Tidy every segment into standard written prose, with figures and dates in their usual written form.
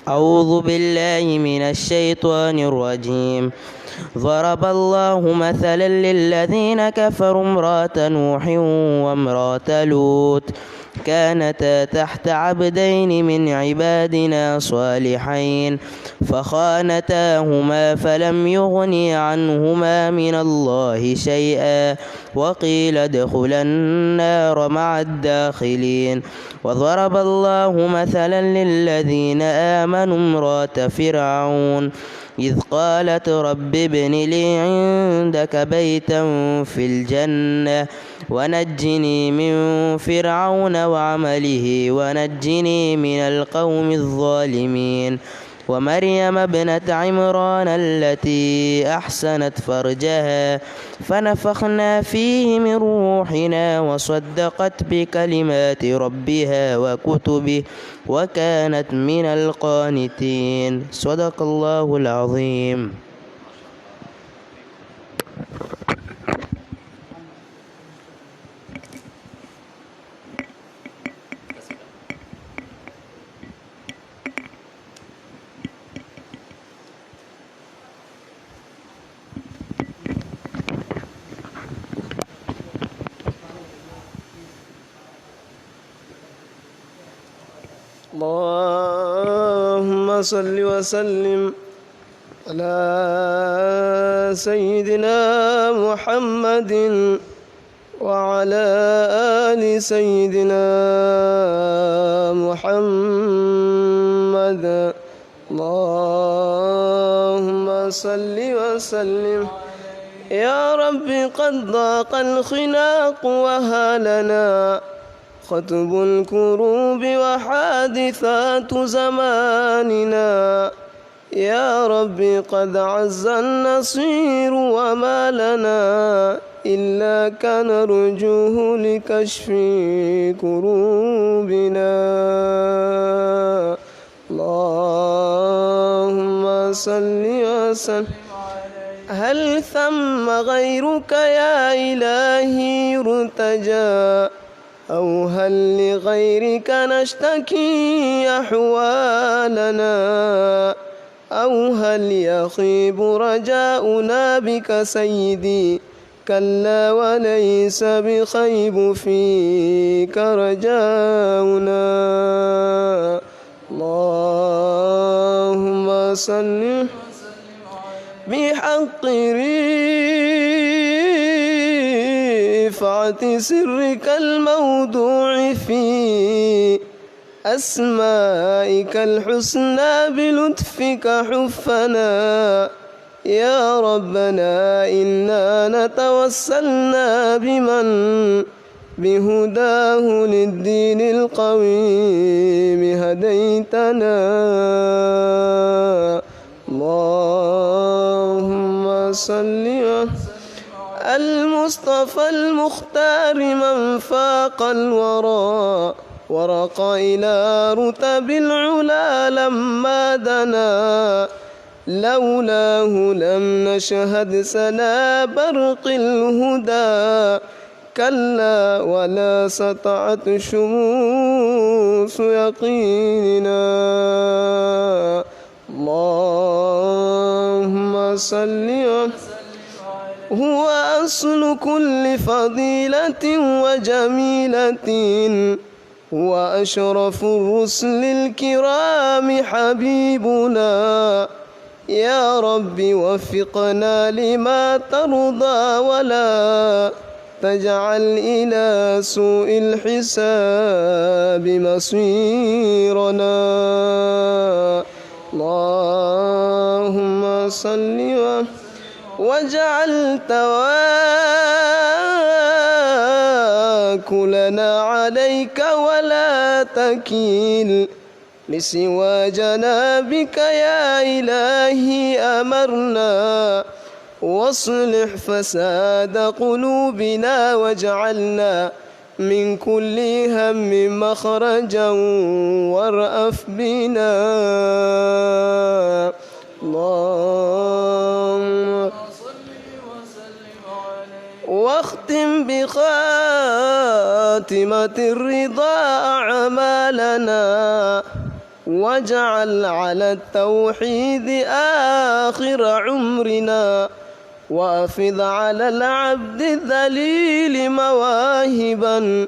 أعوذ بالله من الشيطان الرجيم. ضرب الله مثلا للذين كفروا امرأة نوح وامرأة لوط كانتا تحت عبدين من عبادنا صالحين فخانتاهما فلم يغنيا عنهما من الله شيئا وقيل ادخلا النار مع الداخلين. وضرب الله مثلا للذين آمنوا امرأة فرعون إذ قالت رب ابن لي عندك بيتا في الجنة ونجني من فرعون وعمله ونجني من القوم الظالمين. ومريم ابنة عمران التي أحسنت فرجها فنفخنا فيه من روحنا وصدقت بكلمات ربها وكتبه وكانت من القانتين. صدق الله العظيم. اللهم صل وسلم على سيدنا محمد وعلى آل سيدنا محمد. اللهم صل وسلم. يا رب قد ضاق الخناق وهالنا خطب الكروب وحادثات زماننا. يا رب قد عز النصير وما لنا إلا كان رجوه لكشف كروبنا. اللهم صل وسلم. هل ثم غيرك يا إلهي ارتجى أو هل لغيرك نشتكي أحوالنا أو هل يخيب رجاؤنا بك سيدي؟ كلا وليس بخيب فيك رجاؤنا. اللهم صل بحق رفعة سرك الموضوع في أسمائك الحسنى بلطفك حفنا. يا ربنا إنا نتوسلنا بمن بهداه للدين القويم هديتنا. اللهم صل المصطفى المختار من فاق الورى ورقى إلى رتب العلا لما دنا. لولاه لم نشهد سنا برق الهدى كلا ولا سطعت شموس يقيننا. اللهم صل. هو أصل كل فضيلة وجميلة هو أشرف الرسل الكرام حبيبنا. يا رب وفقنا لما ترضى ولا تجعل إلى سوء الحساب مصيرنا. اللهم صل واجعل توكلنا عليك ولا تكيل لسوى جنابك يا إلهي أمرنا. واصلح فساد قلوبنا واجعلنا من كل هم مخرجا وارأف بنا. اللهم واختم بخاتمة الرضا أعمالنا واجعل على التوحيد آخر عمرنا، وأفض على العبد الذليل مواهبا،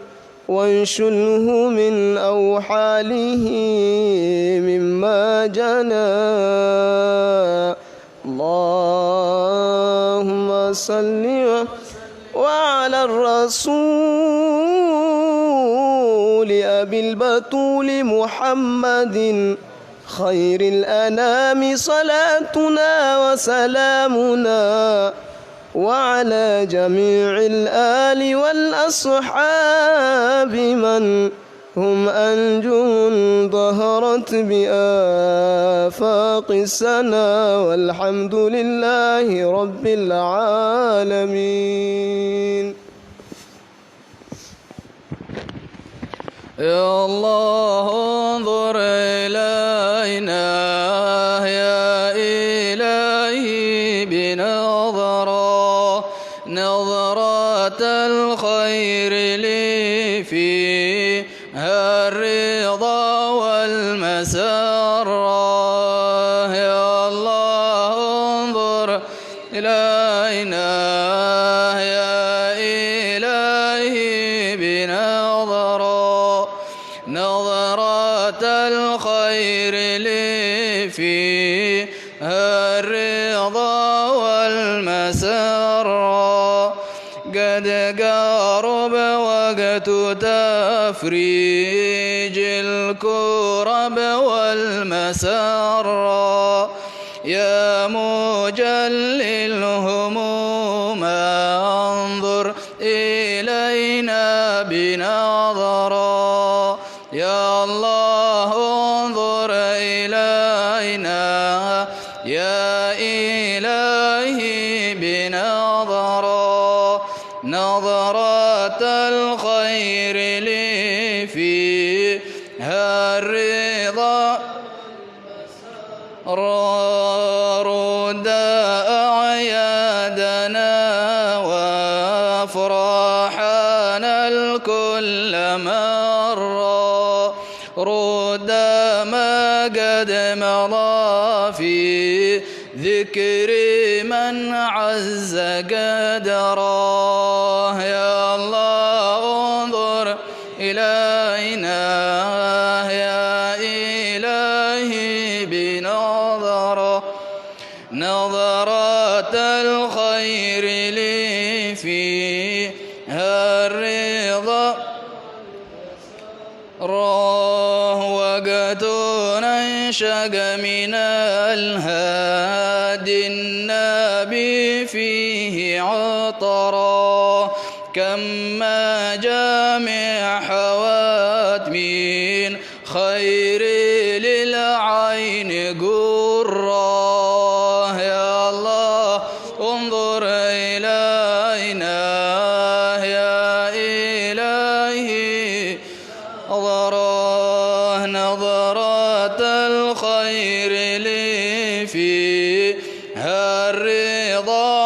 وانشله من أوحاله مما جنى. اللهم صل وعلى الرسول أبي البتول محمد خير الأنام صلاتنا وسلامنا، وعلى جميع الآل والأصحاب من هم أنجم ظهرت بآفاق السنا، والحمد لله رب العالمين. يا الله انظر إلينا، يا إلهي بنظرة، نظرة الخير لي فيها الرضا والمسرة. يا الله انظر إلينا، يا إلهي بنظرة، نظرة الخير لي فيها الرضا والمسرة. قد قارب وقت تفريج الكرب والمسرة، يا مجلي الهموم انظر إلينا بنظرة. يا الله انظر إلينا، يا إلهي بنظرة، نظرة الخير لي فيها الرضا. رد أعيادنا وأفراحنا الكل مرة، رد ما قد مضى في ذكر من عز قدره. يا الله انظر إلينا، يا إلهي بنظرة، نظرة الخير لي فيها الرضا. وقت ننشق من الهادي النبي فيه عطرا، كم ما جامع حوات من خير للعين قرة. يا الله انظر إلينا، يا إلهي نظرة، نظرة الخير لي فيها الرضا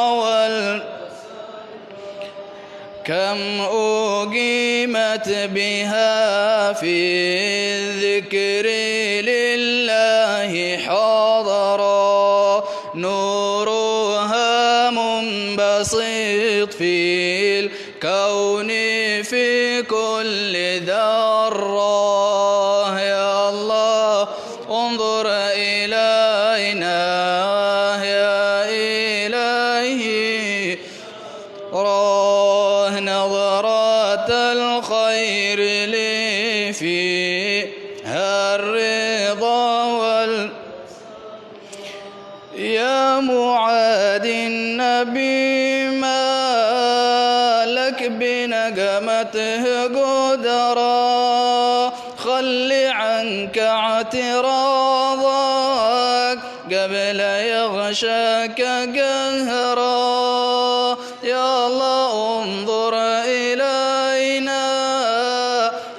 كم أقيمت بها في الذكر لله حضرا، نورها منبسط في الكون في كل ذرة. يا الله انظر إلينا، يا إلهي نظرة الخير لي فيها الرضا يا معادي النبي ما لك بنقمته قدرا، خل عنك اعتراضك قبل يغشاك قهرا. يا الله انظر إلينا،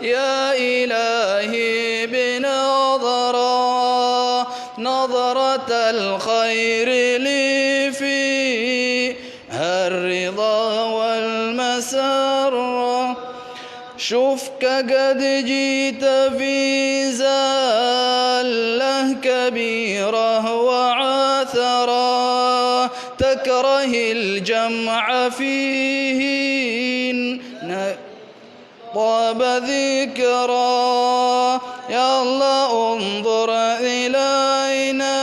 يا إلهي بنظرة، نظرة الخير لي فيها الرضا والمسرة. شفك قد جيت في زالة كبيرة وعثرة تكره الجمع فيه طاب ذكرى يا الله انظر إلينا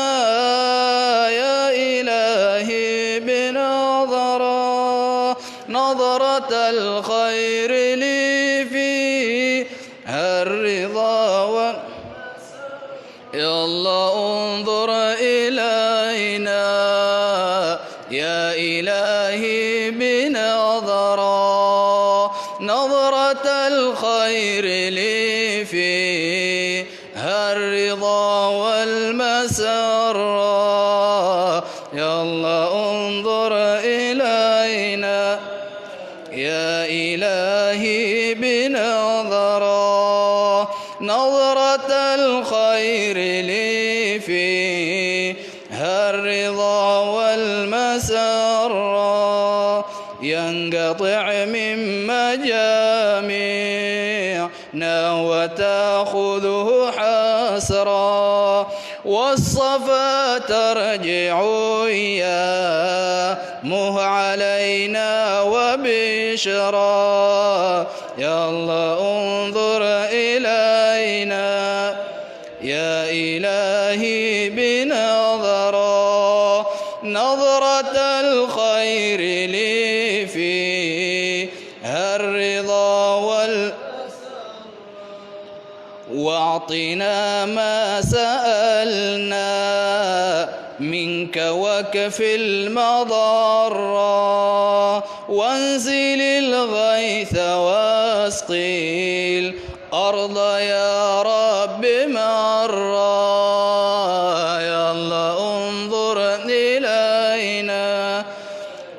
يا إلهي بنظرة نظرة الخير لي فيها الرضا يا الله انظر إلينا يا إلهي بنظرة نظرة الخير لي فيها الرضا والمسرة يا الله انظر إلينا يا إلهي بنظرة نظرة الخير لي فيها الرضا والمسرة ينقطع من مجامعنا وتأخذه حسرا والصفا ترجع إيامه علينا وبشرا يا الله انظر إلينا يا إلهي بنظرة نظرة الخير لي فيها الرضا واعطنا ما سألنا منك وكف المضرة وانزل الغيث واسقي الأرض يا رب مرة يا الله انظر إلينا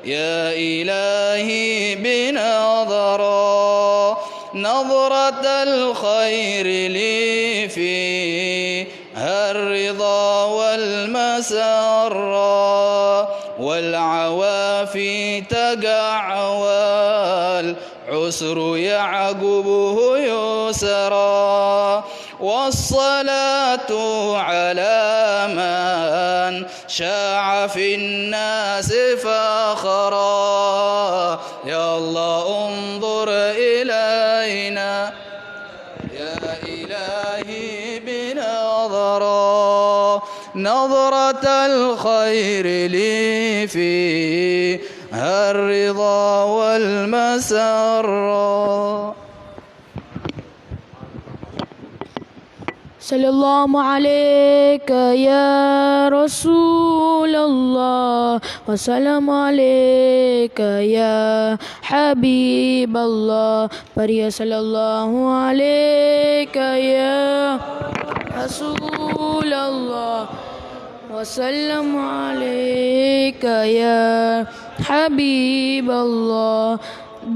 يا إلهي بنظرة نظرة الخير لي فيها الرضا والمسرة والعوافي تقع والعسر يعقبه يسرا والصلاة على من شاع في الناس فخرا يا الله انظر إلينا يا إلهي بنظرة نظرة الخير لي فيها الرضا والمسرة صلی اللہ علیک یا رسول اللہ وسلم علیک یا حبیب اللہ پڑھیے صلی اللہ علیک یا رسول اللہ وسلم علیک یا حبیب اللہ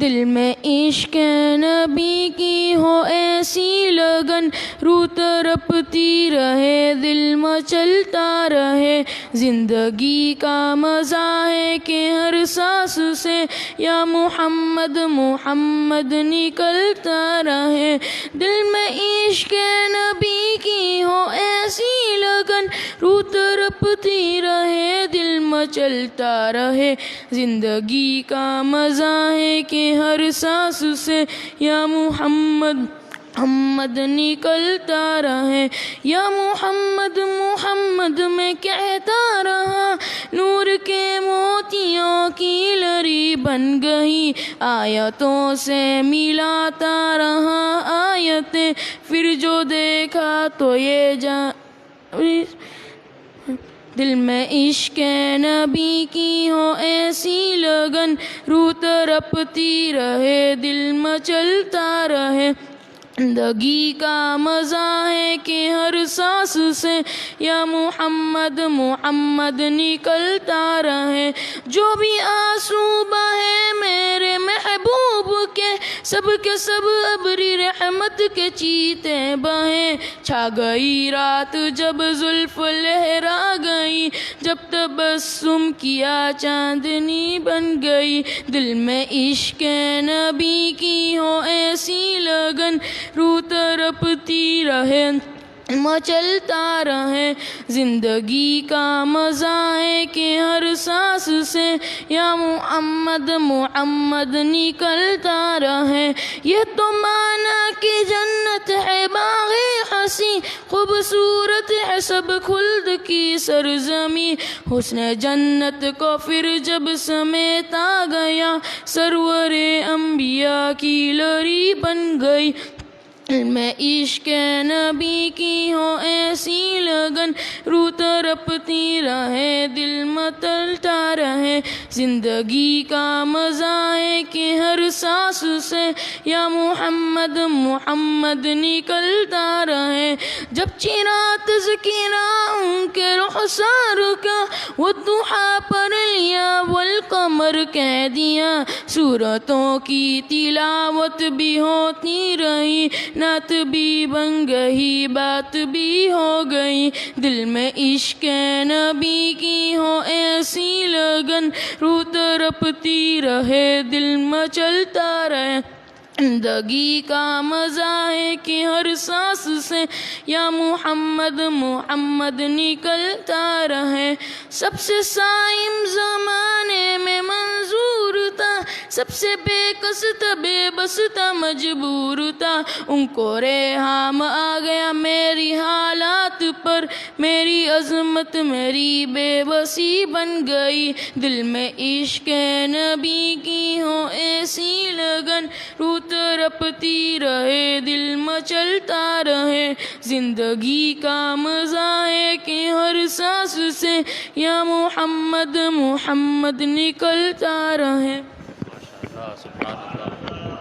دل میں عشق نبی کی ہو ایسی لگن روح تڑپتی رہے دل مچلتا رہے زندگی کا مزہ ہے کہ ہر سانس سے یا محمد محمد نکلتا رہے دل میں عشق نبی کی ہو ایسی لگن روح تڑپتی رہے دل مچلتا رہے زندگی کا مزہ ہے کہ ہر سانس سے یا محمد محمد نکلتا رہے یا محمد محمد میں کہتا رہا نور کے موتیوں کی لری بن گئی آیتوں سے ملاتا رہا آیتیں پھر جو دیکھا تو یہ دل میں عشق نبی کی ہو ایسی لگن روح تڑپتی رہے دل مچلتا رہے زندگی کا مزہ ہے کہ ہر سانس سے یا محمد محمد نکلتا رہے جو بھی آنسو بہے میرے محبوب کے سب کے سب ابری رحمت کے چیتے بہیں، چھا گئی رات جب زلف لہرا گئی، جب تبسم کیا چاندنی بن گئی، دل میں عشق نبی کی ہو ایسی لگن، روح تڑپتی رہے مچلتا رہے، زندگی کا مزہ ہے کہ ہر سانس سے یا محمد محمد نکلتا رہے۔ یہ تو مانا کہ جنت ہے باغ حسین، خوبصورت ہے سب خلد کی سرزمین، حسن جنت کو پھر جب سمیتا گیا، سرور انبیاء کی لری بن گئی۔ میں عشق نبی کی ہو ایسی لگن، روح تڑپتی رہے دل متلتا رہے، زندگی کا مزہ ہے کہ ہر سانس سے یا محمد محمد نکلتا رہے۔ جب چراغ تذکرہ ان کے رخسار کا، وہ ضحیٰ پڑھ لیا والقمر کہہ دیا، سورتوں کی تلاوت بھی ہوتی رہی، نعت بھی بن گئی بات بھی ہو گئی، دل میں عشق نبی کی ہو ایسی لگن، روح تڑپتی رہے دل مچلتا رہے، زندگی کا مزہ ہے کہ ہر سانس سے یا محمد محمد نکلتا رہے۔ سب سے صائم زمانے میں منظور تھا، سب سے بے کس تھا بے بس تھا مجبور تھا، ان کو ریحام آ گیا میری حالات پر، میری عظمت میری بے بسی بن گئی، دل میں عشق نبی کی ہو ایسی لگن، روح تڑپتی رہے دل مچلتا رہے، زندگی کا مزہ ہے کہ ہر سانس سے یا محمد محمد نکلتا رہے۔ سبحان اللہ۔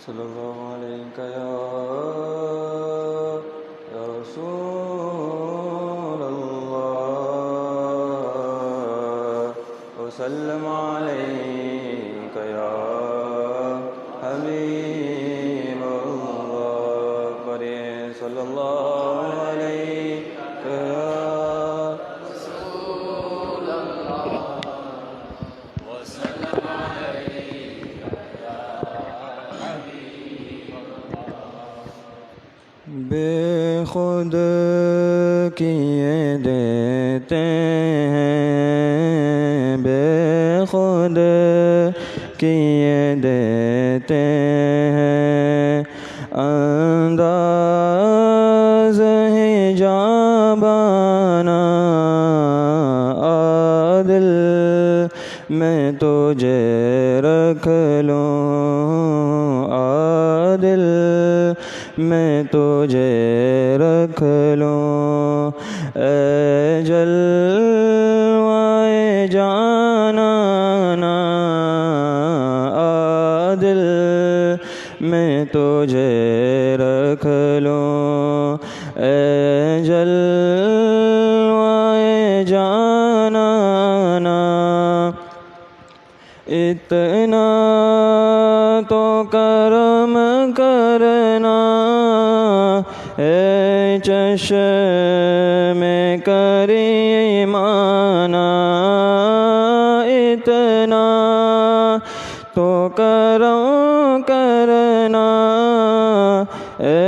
صلی اللہ علیہ یا رسول اللہ، وسلم علیک یا حبیب اللہ، پڑھیں صلی اللہ علیہ یا بے خود کیے دیتے ہیں، بے خود کیے دیتے ہیں، انداز حجابانہ عادل میں تجھے رکھ لوں، عادل میں تجھے رکھ لوں، اے جلوائے جانانا عادل میں تجھے رکھ لوں، اے جلوائے جانانا، اتنا تو کرم کرنا اے چشم کریمانہ، اتنا تو کرم کرنا اے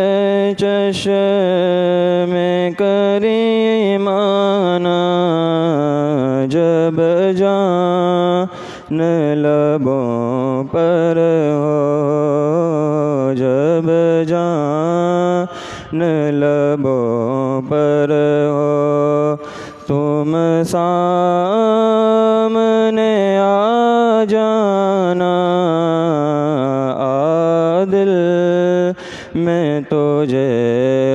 چشم کریمانہ، جب جان لبوں پر ہو، جب جان لبوں پر ہو، تم سامنے آ جانا، عادل میں تجھے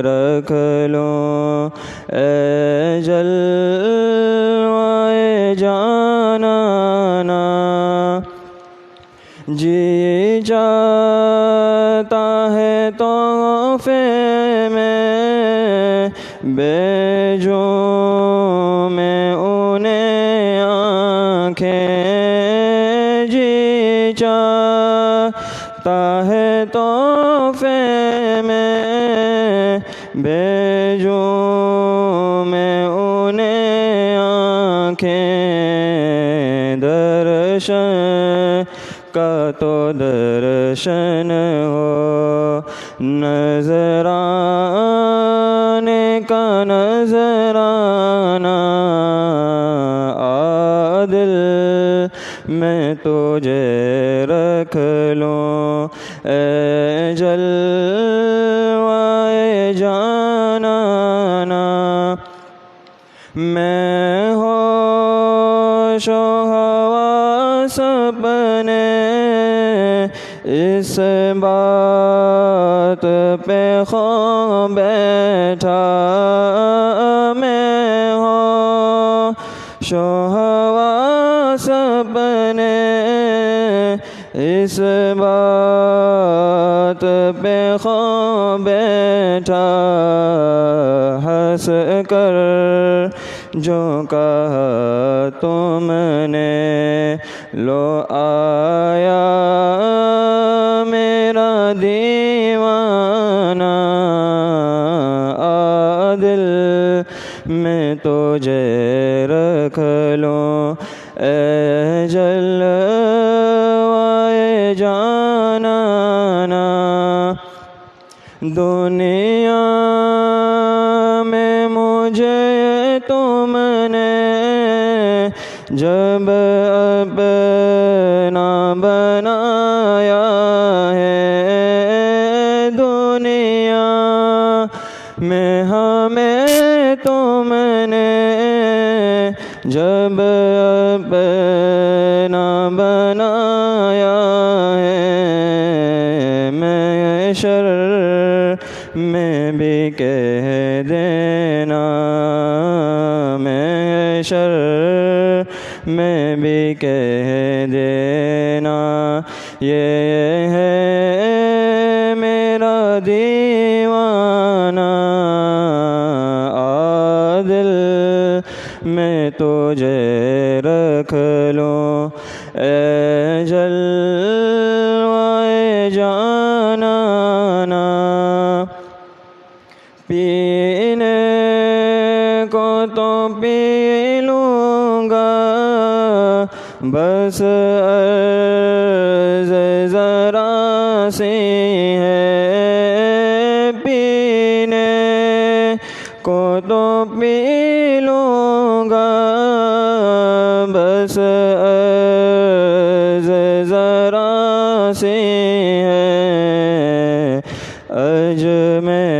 رکھ لوں، اے جلوائے جانانا جی چاہتا ہے تحفے میں بھیجوں میں انہیں آنکھیں، جی چاہتا ہے تحفے میں بھیجوں میں انہیں آنکھیں، درشن کا تو درشن ہو، نظرانے کا نظرانہ، عادل میں تجھے رکھ لوں، اے جلوائے جانانا، میں ہوش و حواس اپنے اس بات پہ خو بیٹھا، میں ہوش و حواس اپنے اس بات پہ خو بیٹھا، ہنس کر جو کہا تم نے، لو آیا میرا دیوانہ، عادل میں تجھے رکھ لوں، اے جلوائے جانانا، دنیا میں مجھے تم نے جب اپنا بنایا ہے، دنیا میں ہمیں تم نے جب اپنا بنایا ہے، محشر میں بھی کہہ دینا، محشر میں بھی کہہ دینا، یہ ہے میرا دیوانہ، عادل میں تجھے رکھ لوں، اے جلوائے جانانا، پینے کو تو پی لوں گا، بس عرض ذرا سی ہے، پینے کو تو پی لوں گا، بس عرض ذرا سی ہے، اجمیر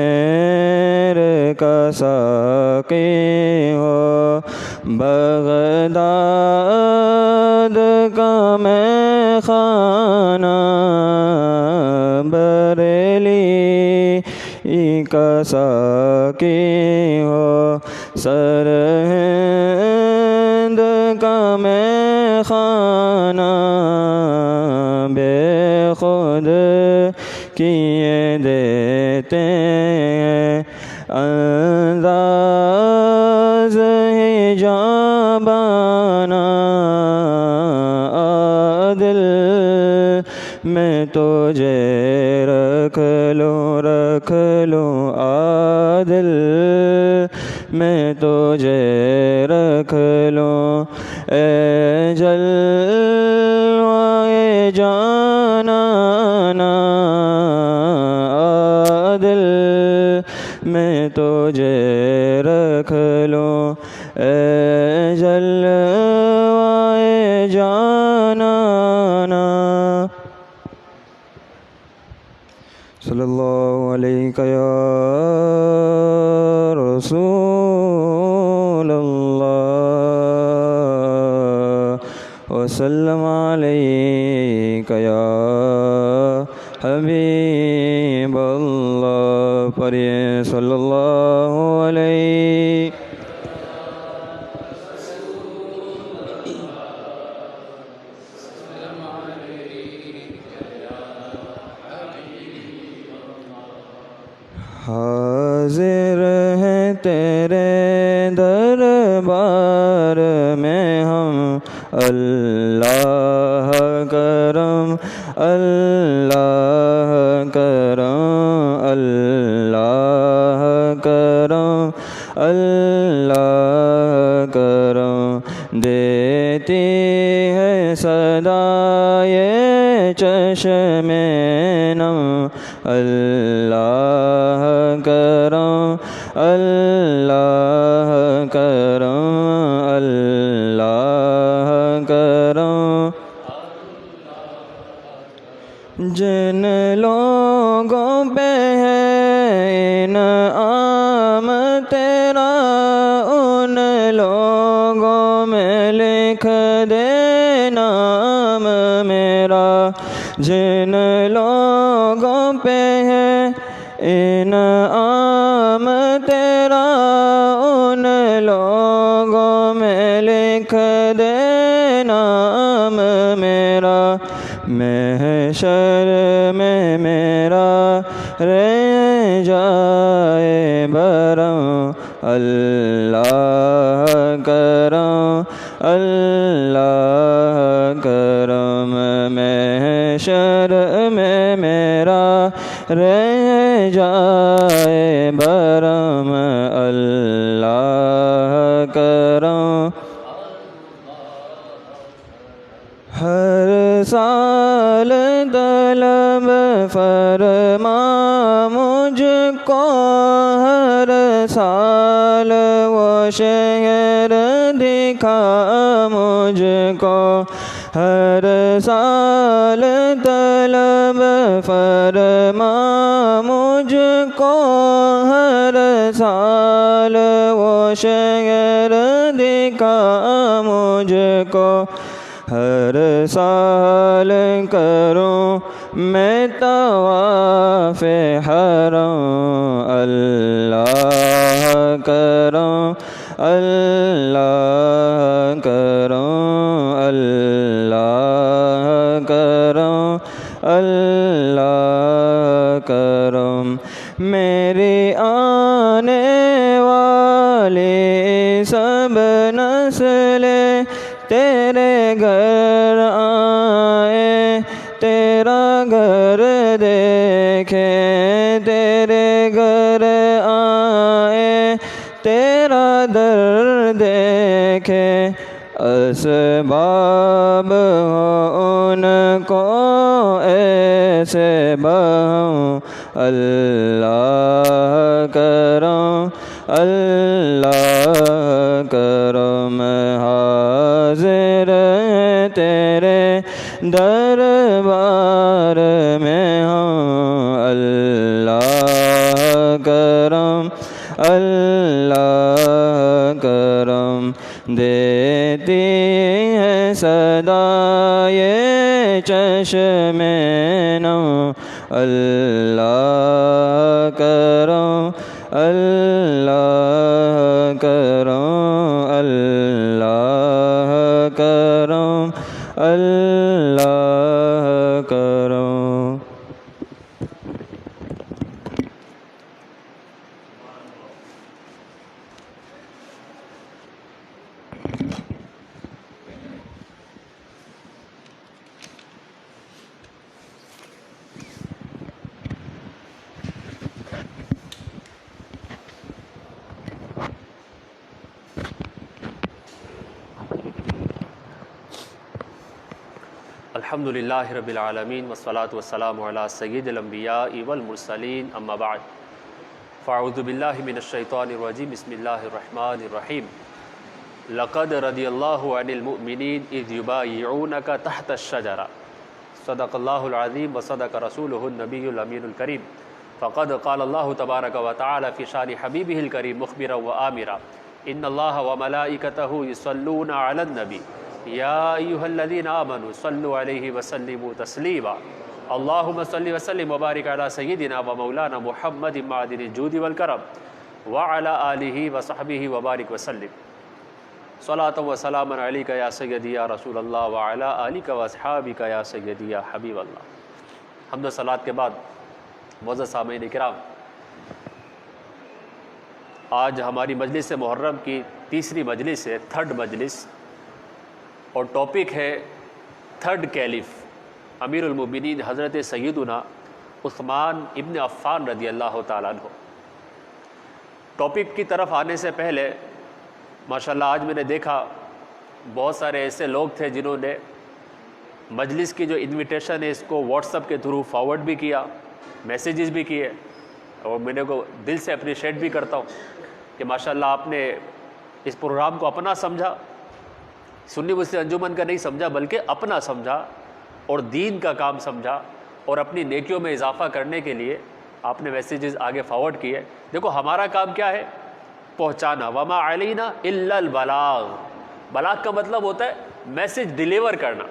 کا ساقی ہو، بغداد کا میں خانہ، بریلی کا ساقی ہو، سرہند کا میں خانہ، بے خود کیے دیتے ہیں انداز حجابانہ، عادل میں تجھے رکھ لوں، عادل میں تجھے رکھ لوں، اے جلوائے جانانا، عادل میں تجھے رکھ لوں، اے جلوائے جانانا، صلی اللہ علیہ یا رسول اللہ، وسلم علیک یا حبیب اللہ، پڑھیے صلی اللہ علیہ شر میں ہم اللہ کرم اللہ کرم اللہ کرم اللہ کرم دیتی ہے صدا یہ چشم نم اللہ کرم اللہ کرم اللہ کرم جن لوگوں پہ ہے انعام تیرا ان لوگوں میں لکھ دے نام میرا جن لوگوں پہ ہے انعام تیرا ان لوگوں میں لکھ دے نام میرا محشر میں میرا رہ جائے برم اللہ کرم اللہ کرم محشر میں میرا رہ جائے برم اللہ کرم ہر سال طلب فرما مجھ کو ہر سال وہ شہر دکھا مجھ کو ہر سال طلب فرما مجھ کو ہر سال وہ شہر دکھا مجھ کو ہر سال کروں میں طواف حرم اللہ کرم اللہ کرم اللہ کرم اللہ کرم میری آنے والی سب نسلیں تیرے گھر آئے تیرا گھر دیکھے تیرے گھر آئے تیرا در دیکھے اسباب ہو ان کو ایسے بہوں اللہ کرم اللہ کرم حاضر ہے تیرے دربار میں ہوں اللہ کرم اللہ کرم دیتی ہے صدا یہ چشم نم اللہ کرم اللہ کرم اللہ کرم اللہ کرم الحمد للہ رب العالمین والصلاة والسلام علی سید الانبیاء والمرسلین اما بعد فاعوذ باللہ من الشیطان الرجیم بسم اللہ الرحمن الرحیم لقد رضی اللہ عن المؤمنین اذ یبایعونک تحت الشجرہ صدق اللہ العظیم وصدق رسولہ النبی الامین الکریم فقد قال اللہ تبارک وتعالی فی شان حبیبہ الکریم مخبرا وآمرا ان اللہ وملائکتہ یصلون علی النبی یا ایہا الذین آمنوا صلوا علیہ وسلموا تسلیما اللہم صلی وسلم وبارک علی سیدنا و مولانا محمد معدن الجود والکرم وعلی آلہ وصحبہ وبارک وسلم صلاۃ و سلام علیک یا سیدی یا رسول اللہ وعلی آلک واصحابک یا سیدی یا حبیب اللہ۔ حمد و صلاۃ کے بعد معزز سامعین کرام، آج ہماری مجلس محرم کی تیسری مجلس ہے، تھرڈ مجلس، اور ٹاپک ہے تھرڈ کیلف امیر المومنین حضرت سیدنا عثمان ابن عفان رضی اللہ تعالیٰ عنہ۔ ٹاپک کی طرف آنے سے پہلے ماشاءاللہ آج میں نے دیکھا بہت سارے ایسے لوگ تھے جنہوں نے مجلس کی جو انویٹیشن ہے اس کو واٹس ایپ کے تھرو فارورڈ بھی کیا، میسیجز بھی کیے، اور میں نے کو دل سے اپریشیٹ بھی کرتا ہوں کہ ماشاءاللہ آپ نے اس پروگرام کو اپنا سمجھا، سنی مسلم انجمن کا نہیں سمجھا بلکہ اپنا سمجھا اور دین کا کام سمجھا، اور اپنی نیکیوں میں اضافہ کرنے کے لیے آپ نے میسیجز آگے فارورڈ کیے۔ دیکھو ہمارا کام کیا ہے؟ پہنچانا، وما علینا الا البلاغ۔ بلاغ کا مطلب ہوتا ہے میسیج ڈیلیور کرنا،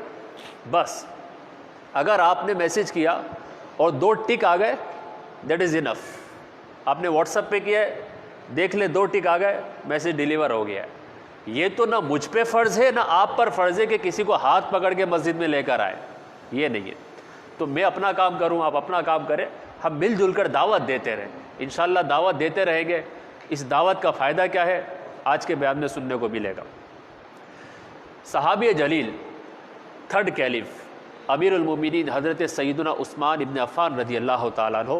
بس اگر آپ نے میسیج کیا اور 2 ٹک آ گئے دیٹ از انف۔ آپ نے واٹس ایپ پہ کیا ہے، دیکھ لیں 2 ٹک آ گئے، میسیج ڈیلیور ہو گیا ہے۔ یہ تو نہ مجھ پہ فرض ہے نہ آپ پر فرض ہے کہ کسی کو ہاتھ پکڑ کے مسجد میں لے کر آئے، یہ نہیں ہے۔ تو میں اپنا کام کروں، آپ اپنا کام کریں، ہم مل جل کر دعوت دیتے رہیں، انشاءاللہ دعوت دیتے رہیں گے۔ اس دعوت کا فائدہ کیا ہے آج کے بیان میں سننے کو ملے گا۔ صحابی جلیل تھرڈ کیلف امیر المومنین حضرت سیدنا عثمان ابن عفان رضی اللہ تعالیٰ عنہ،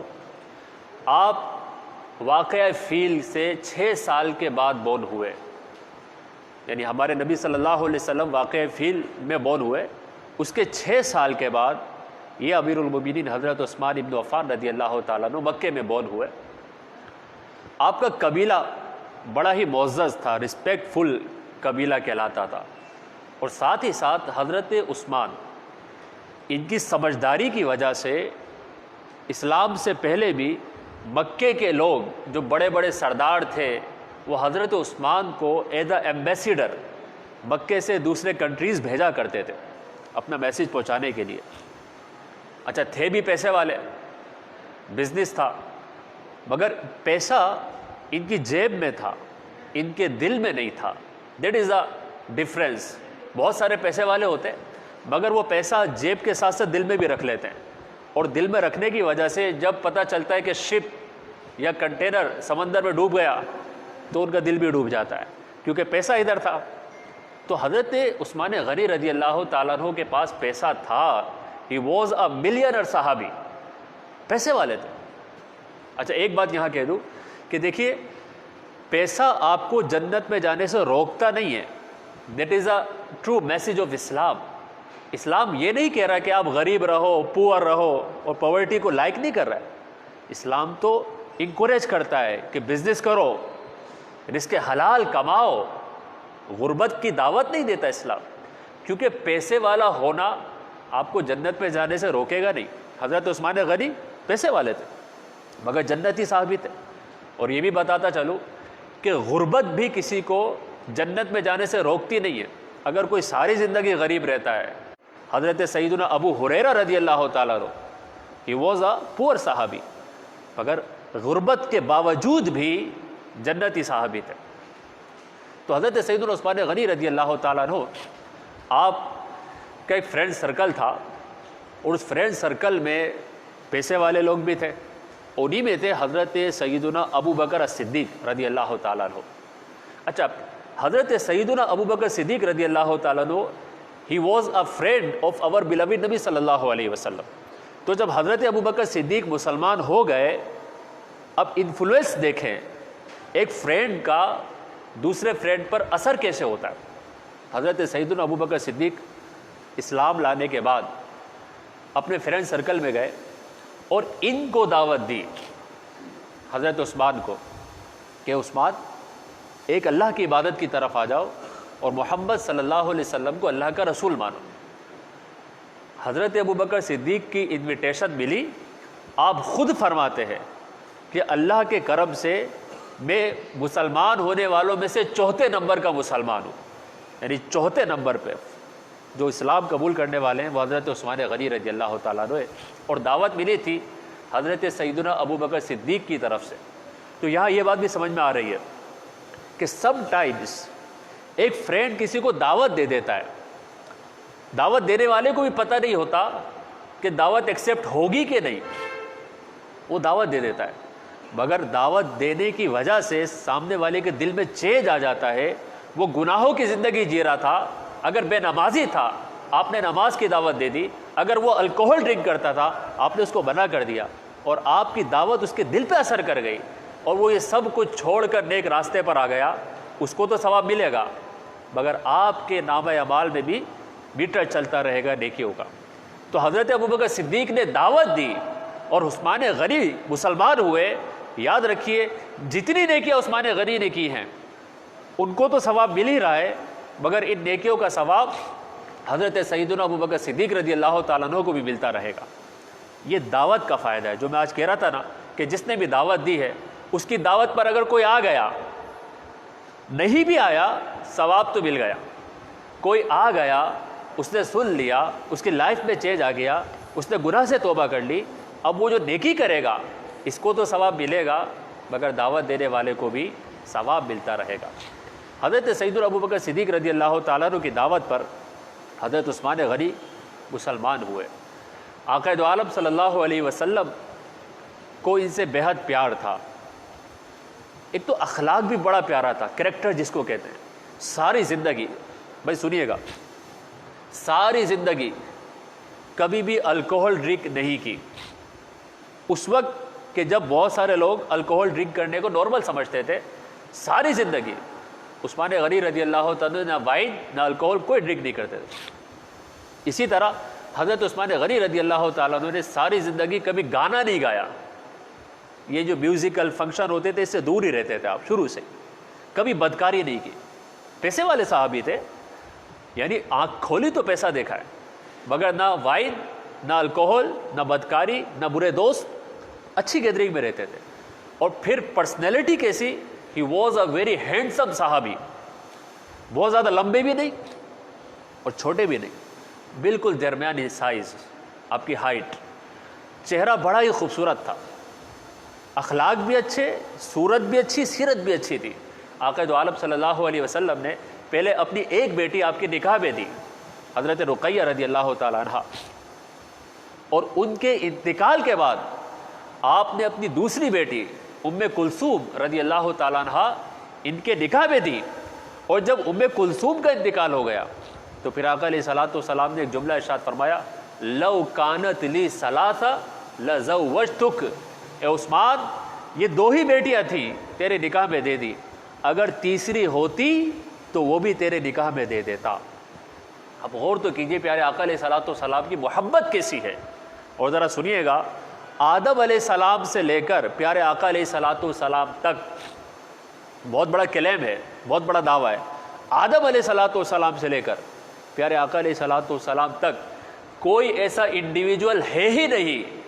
آپ واقعہ فیل سے 6 سال کے بعد بورن ہوئے، یعنی ہمارے نبی صلی اللہ علیہ وسلم واقعہ فیل میں بورن ہوئے، اس کے 6 سال کے بعد یہ امیر المومنین حضرت عثمان ابن عفان رضی اللہ تعالیٰ عنہ مکے میں بورن ہوئے۔ آپ کا قبیلہ بڑا ہی معزز تھا، رسپیکٹ فل قبیلہ کہلاتا تھا، اور ساتھ ہی ساتھ حضرت عثمان ان کی سمجھداری کی وجہ سے اسلام سے پہلے بھی مکے کے لوگ جو بڑے بڑے سردار تھے وہ حضرت عثمان کو ایز اے ایمبیسیڈر مکے سے دوسرے کنٹریز بھیجا کرتے تھے اپنا میسیج پہنچانے کے لیے۔ اچھا تھے بھی پیسے والے، بزنس تھا، مگر پیسہ ان کی جیب میں تھا، ان کے دل میں نہیں تھا۔ That is a difference. بہت سارے پیسے والے ہوتے ہیں مگر وہ پیسہ جیب کے ساتھ ساتھ دل میں بھی رکھ لیتے ہیں، اور دل میں رکھنے کی وجہ سے جب پتہ چلتا ہے کہ شپ یا کنٹینر سمندر میں ڈوب گیا تو ان کا دل بھی ڈوب جاتا ہے، کیونکہ پیسہ ادھر تھا۔ تو حضرت عثمان غنی رضی اللہ تعالیٰ عنہ کے پاس پیسہ تھا، ہی واز اے ملینر صحابی، پیسے والے تھے۔ اچھا ایک بات یہاں کہہ دوں کہ دیکھیے پیسہ آپ کو جنت میں جانے سے روکتا نہیں ہے، that is a true message of Islam. اسلام یہ نہیں کہہ رہا کہ آپ غریب رہو، پور رہو، اور پاورٹی کو لائک نہیں کر رہا ہے۔ اسلام تو انکوریج کرتا ہے کہ بزنس کرو، رزق حلال کماؤ، غربت کی دعوت نہیں دیتا اسلام، کیونکہ پیسے والا ہونا آپ کو جنت میں جانے سے روکے گا نہیں۔ حضرت عثمان غنی پیسے والے تھے مگر جنتی صحابی تھے۔ اور یہ بھی بتاتا چلوں کہ غربت بھی کسی کو جنت میں جانے سے روکتی نہیں ہے۔ اگر کوئی ساری زندگی غریب رہتا ہے، حضرت سیدنا ابو ہریرہ رضی اللہ تعالیٰ عنہ، ہی واز اے پور صحابی، مگر غربت کے باوجود بھی جنتی صحابی تھے۔ تو حضرت سیدنا عثمان غنی رضی اللہ تعالیٰ عنہ، آپ کا ایک فرینڈ سرکل تھا، اور اس فرینڈ سرکل میں پیسے والے لوگ بھی تھے، انہی میں تھے حضرت سیدنا ابو بکر صدیق رضی اللہ تعالیٰ عنہ۔ اچھا حضرت سیدنا ابو بکر صدیق رضی اللہ تعالیٰ عنہ، he was a friend of our beloved نبی صلی اللہ علیہ وسلم۔ تو جب حضرت ابو بکر صدیق مسلمان ہو گئے، اب انفلوئنس دیکھیں ایک فرینڈ کا دوسرے فرینڈ پر اثر کیسے ہوتا ہے۔ حضرت سیدنا ابو بکر صدیق اسلام لانے کے بعد اپنے فرینڈ سرکل میں گئے اور ان کو دعوت دی حضرت عثمان کو کہ عثمان ایک اللہ کی عبادت کی طرف آ جاؤ اور محمد صلی اللہ علیہ وسلم کو اللہ کا رسول مانو۔ حضرت ابو بکر صدیق کی انویٹیشن ملی، آپ خود فرماتے ہیں کہ اللہ کے کرم سے میں مسلمان ہونے والوں میں سے 4تھے نمبر کا مسلمان ہوں، یعنی 4تھے نمبر پہ جو اسلام قبول کرنے والے ہیں وہ حضرت عثمان غنی رضی اللہ تعالیٰ عنہ ہے، اور دعوت ملی تھی حضرت سیدنا ابو بکر صدیق کی طرف سے۔ تو یہاں یہ بات بھی سمجھ میں آ رہی ہے کہ سم ٹائمز ایک فرینڈ کسی کو دعوت دے دیتا ہے، دعوت دینے والے کو بھی پتہ نہیں ہوتا کہ دعوت ایکسیپٹ ہوگی کہ نہیں، وہ دعوت دے دیتا ہے، مگر دعوت دینے کی وجہ سے سامنے والے کے دل میں چینج آ جاتا ہے. وہ گناہوں کی زندگی جی رہا تھا, اگر بے نمازی تھا آپ نے نماز کی دعوت دے دی, اگر وہ الکوہل ڈرنک کرتا تھا آپ نے اس کو منع کر دیا, اور آپ کی دعوت اس کے دل پہ اثر کر گئی, اور وہ یہ سب کچھ چھوڑ کر نیک راستے پر آ گیا, اس کو تو ثواب ملے گا, مگر آپ کے نامہ اعمال میں بھی میٹر چلتا رہے گا نیکیوں کا. تو حضرت ابوبکر صدیق نے دعوت دی اور عثمان غنی مسلمان ہوئے. یاد رکھیے جتنی نیکیاں عثمان غنی نے کی ہیں ان کو تو ثواب مل ہی رہا ہے, مگر ان نیکیوں کا ثواب حضرت سیدنا ابوبکر صدیق رضی اللہ تعالیٰ عنہ کو بھی ملتا رہے گا. یہ دعوت کا فائدہ ہے جو میں آج کہہ رہا تھا نا, کہ جس نے بھی دعوت دی ہے اس کی دعوت پر اگر کوئی آ گیا, نہیں بھی آیا ثواب تو مل گیا. کوئی آ گیا, اس نے سن لیا, اس کی لائف میں چینج آ گیا, اس نے گناہ سے توبہ کر لی, اب وہ جو نیکی کرے گا اس کو تو ثواب ملے گا, مگر دعوت دینے والے کو بھی ثواب ملتا رہے گا. حضرت سیدنا ابوبکر صدیق رضی اللہ تعالیٰ عنہ کی دعوت پر حضرت عثمان غنی مسلمان ہوئے. آقا دو عالم صلی اللہ علیہ وسلم کو ان سے بہت پیار تھا. ایک تو اخلاق بھی بڑا پیارا تھا, کریکٹر جس کو کہتے ہیں. ساری زندگی, بھائی سنیے گا, ساری زندگی کبھی بھی الکوہل ڈرنک نہیں کی. اس وقت کہ جب بہت سارے لوگ الکوہل ڈرنک کرنے کو نارمل سمجھتے تھے, ساری زندگی عثمان غنی رضی اللہ تعالیٰ نہ وائن نہ الکوہل کوئی ڈرنک نہیں کرتے تھے. اسی طرح حضرت عثمان غنی رضی اللہ تعالیٰ عنہ نے ساری زندگی کبھی گانا نہیں گایا. یہ جو میوزیکل فنکشن ہوتے تھے اس سے دور ہی رہتے تھے آپ شروع سے. کبھی بدکاری نہیں کی. پیسے والے صحابی تھے, یعنی آنکھ کھولی تو پیسہ دیکھا ہے, مگر نہ وائن نہ الکوہل نہ بدکاری نہ برے دوست, اچھی گیدرنگ میں رہتے تھے. اور پھر پرسنالٹی کیسی, ہی واز اے ویری ہینڈسم صحابی. بہت زیادہ لمبے بھی نہیں اور چھوٹے بھی نہیں, بالکل درمیانی سائز, آپ کی ہائٹ. چہرہ بڑا ہی خوبصورت تھا, اخلاق بھی اچھے, صورت بھی اچھی, سیرت بھی اچھی تھی. آقا دو عالم صلی اللہ علیہ وسلم نے پہلے اپنی ایک بیٹی آپ کی نکاح میں دی, حضرت رقیہ رضی اللہ تعالیٰ عنہ, اور ان کے انتقال کے بعد آپ نے اپنی دوسری بیٹی ام کلثوم رضی اللہ تعالیٰ عنہ ان کے نکاح میں دی. اور جب ام کلثوم کا انتقال ہو گیا تو پھر آقا علیہ الصلوۃ والسلام نے ایک جملہ ارشاد فرمایا, لو کانت لی ثلاثہ لزوجتک. اے عثمان, یہ دو ہی بیٹیاں تھیں تیرے نکاح میں دے دی, اگر تیسری ہوتی تو وہ بھی تیرے نکاح میں دے دیتا. اب غور تو کیجیے پیارے آقا علیہ الصلوۃ والسلام کی محبت کیسی ہے. اور ذرا سنیے گا, آدم علیہ السلام سے لے کر پیارے آقا علیہ الصلوۃ والسلام تک, بہت بڑا کلیم ہے, بہت بڑا دعویٰ ہے. آدم علیہ الصلوۃ والسلام سے لے کر پیارے آقا علیہ الصلوۃ والسلام تک کوئی ایسا انڈیویجول ہے ہی نہیں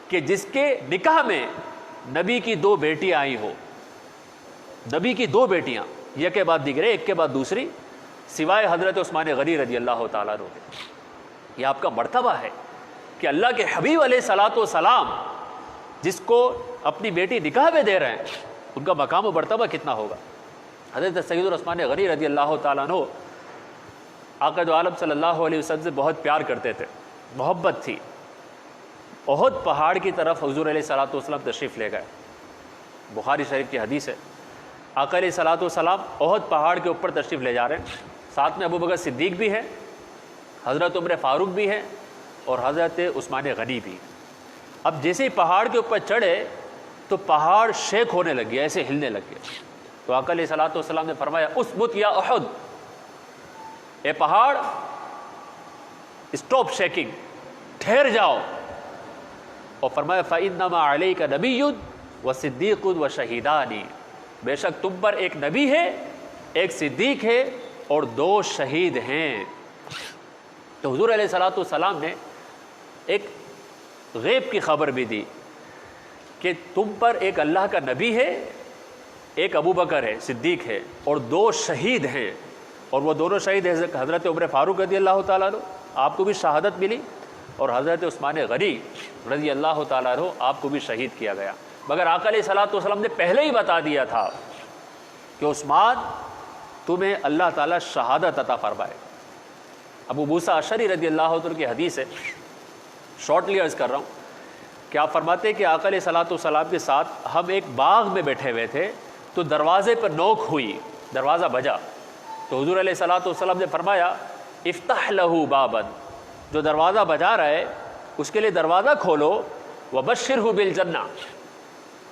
کہ جس کے نکاح میں نبی کی دو بیٹیاں آئی ہو. نبی کی دو بیٹیاں, یک کے بعد دیگرے, ایک کے بعد دوسری, سوائے حضرت عثمان غنی رضی اللہ تعالیٰ عنہ. یہ آپ کا مرتبہ ہے کہ اللہ کے حبیب علیہ الصلوۃ والسلام جس کو اپنی بیٹی نکاح میں دے رہے ہیں, ان کا مقام و مرتبہ کتنا ہوگا. حضرت سیدنا عثمان غنی رضی اللہ تعالیٰ عنہ آقا دو عالم صلی اللہ علیہ وسلم سے بہت پیار کرتے تھے, محبت تھی. احد پہاڑ کی طرف حضور علیہ الصلوۃ والسلام تشریف لے گئے. بخاری شریف کی حدیث ہے, آقا علیہ الصلوۃ والسلام احد پہاڑ کے اوپر تشریف لے جا رہے ہیں, ساتھ میں ابوبکر صدیق بھی ہے, حضرت عمر فاروق بھی ہیں, اور حضرت عثمان غنی بھی. اب جیسے ہی پہاڑ کے اوپر چڑھے تو پہاڑ شیک ہونے لگ گیا, ایسے ہلنے لگ گیا. تو آقا علیہ الصلوۃ والسلام نے فرمایا, اسبت یا احد, اے پہاڑ اسٹاپ شیکنگ, ٹھہر جاؤ. اور فرمایا فإنما علیک نبی و صدیق و شہیدان, بے شک تم پر ایک نبی ہے, ایک صدیق ہے, اور دو شہید ہیں. تو حضور علیہ الصلوۃ والسلام نے ایک غیب کی خبر بھی دی کہ تم پر ایک اللہ کا نبی ہے, ایک ابوبکر ہے, صدیق ہے, اور دو شہید ہیں. اور وہ دونوں شہید ہیں حضرت عمر فاروق رضی اللہ تعالیٰ عنہ, آپ کو بھی شہادت ملی, اور حضرت عثمان غنی رضی اللہ تعالیٰ عنہ آپ کو بھی شہید کیا گیا. مگر آقا علیہ الصلوۃ والسلام نے پہلے ہی بتا دیا تھا کہ عثمان تمہیں اللہ تعالیٰ شہادت عطا فرمائے. ابو موسیٰ اشعری رضی اللہ عنہ کی حدیث ہے, شارٹلی عرض کر رہا ہوں, کہ آپ فرماتے ہیں کہ آقا علیہ الصلوۃ والسلام کے ساتھ ہم ایک باغ میں بیٹھے ہوئے تھے تو دروازے پر نوک ہوئی، دروازہ بجا، تو حضور علیہ الصلوۃ والسلام نے فرمایا افتح لہ بابا، جو دروازہ بجا رہا ہے اس کے لیے دروازہ کھولو، وبشرہ بالجنہ،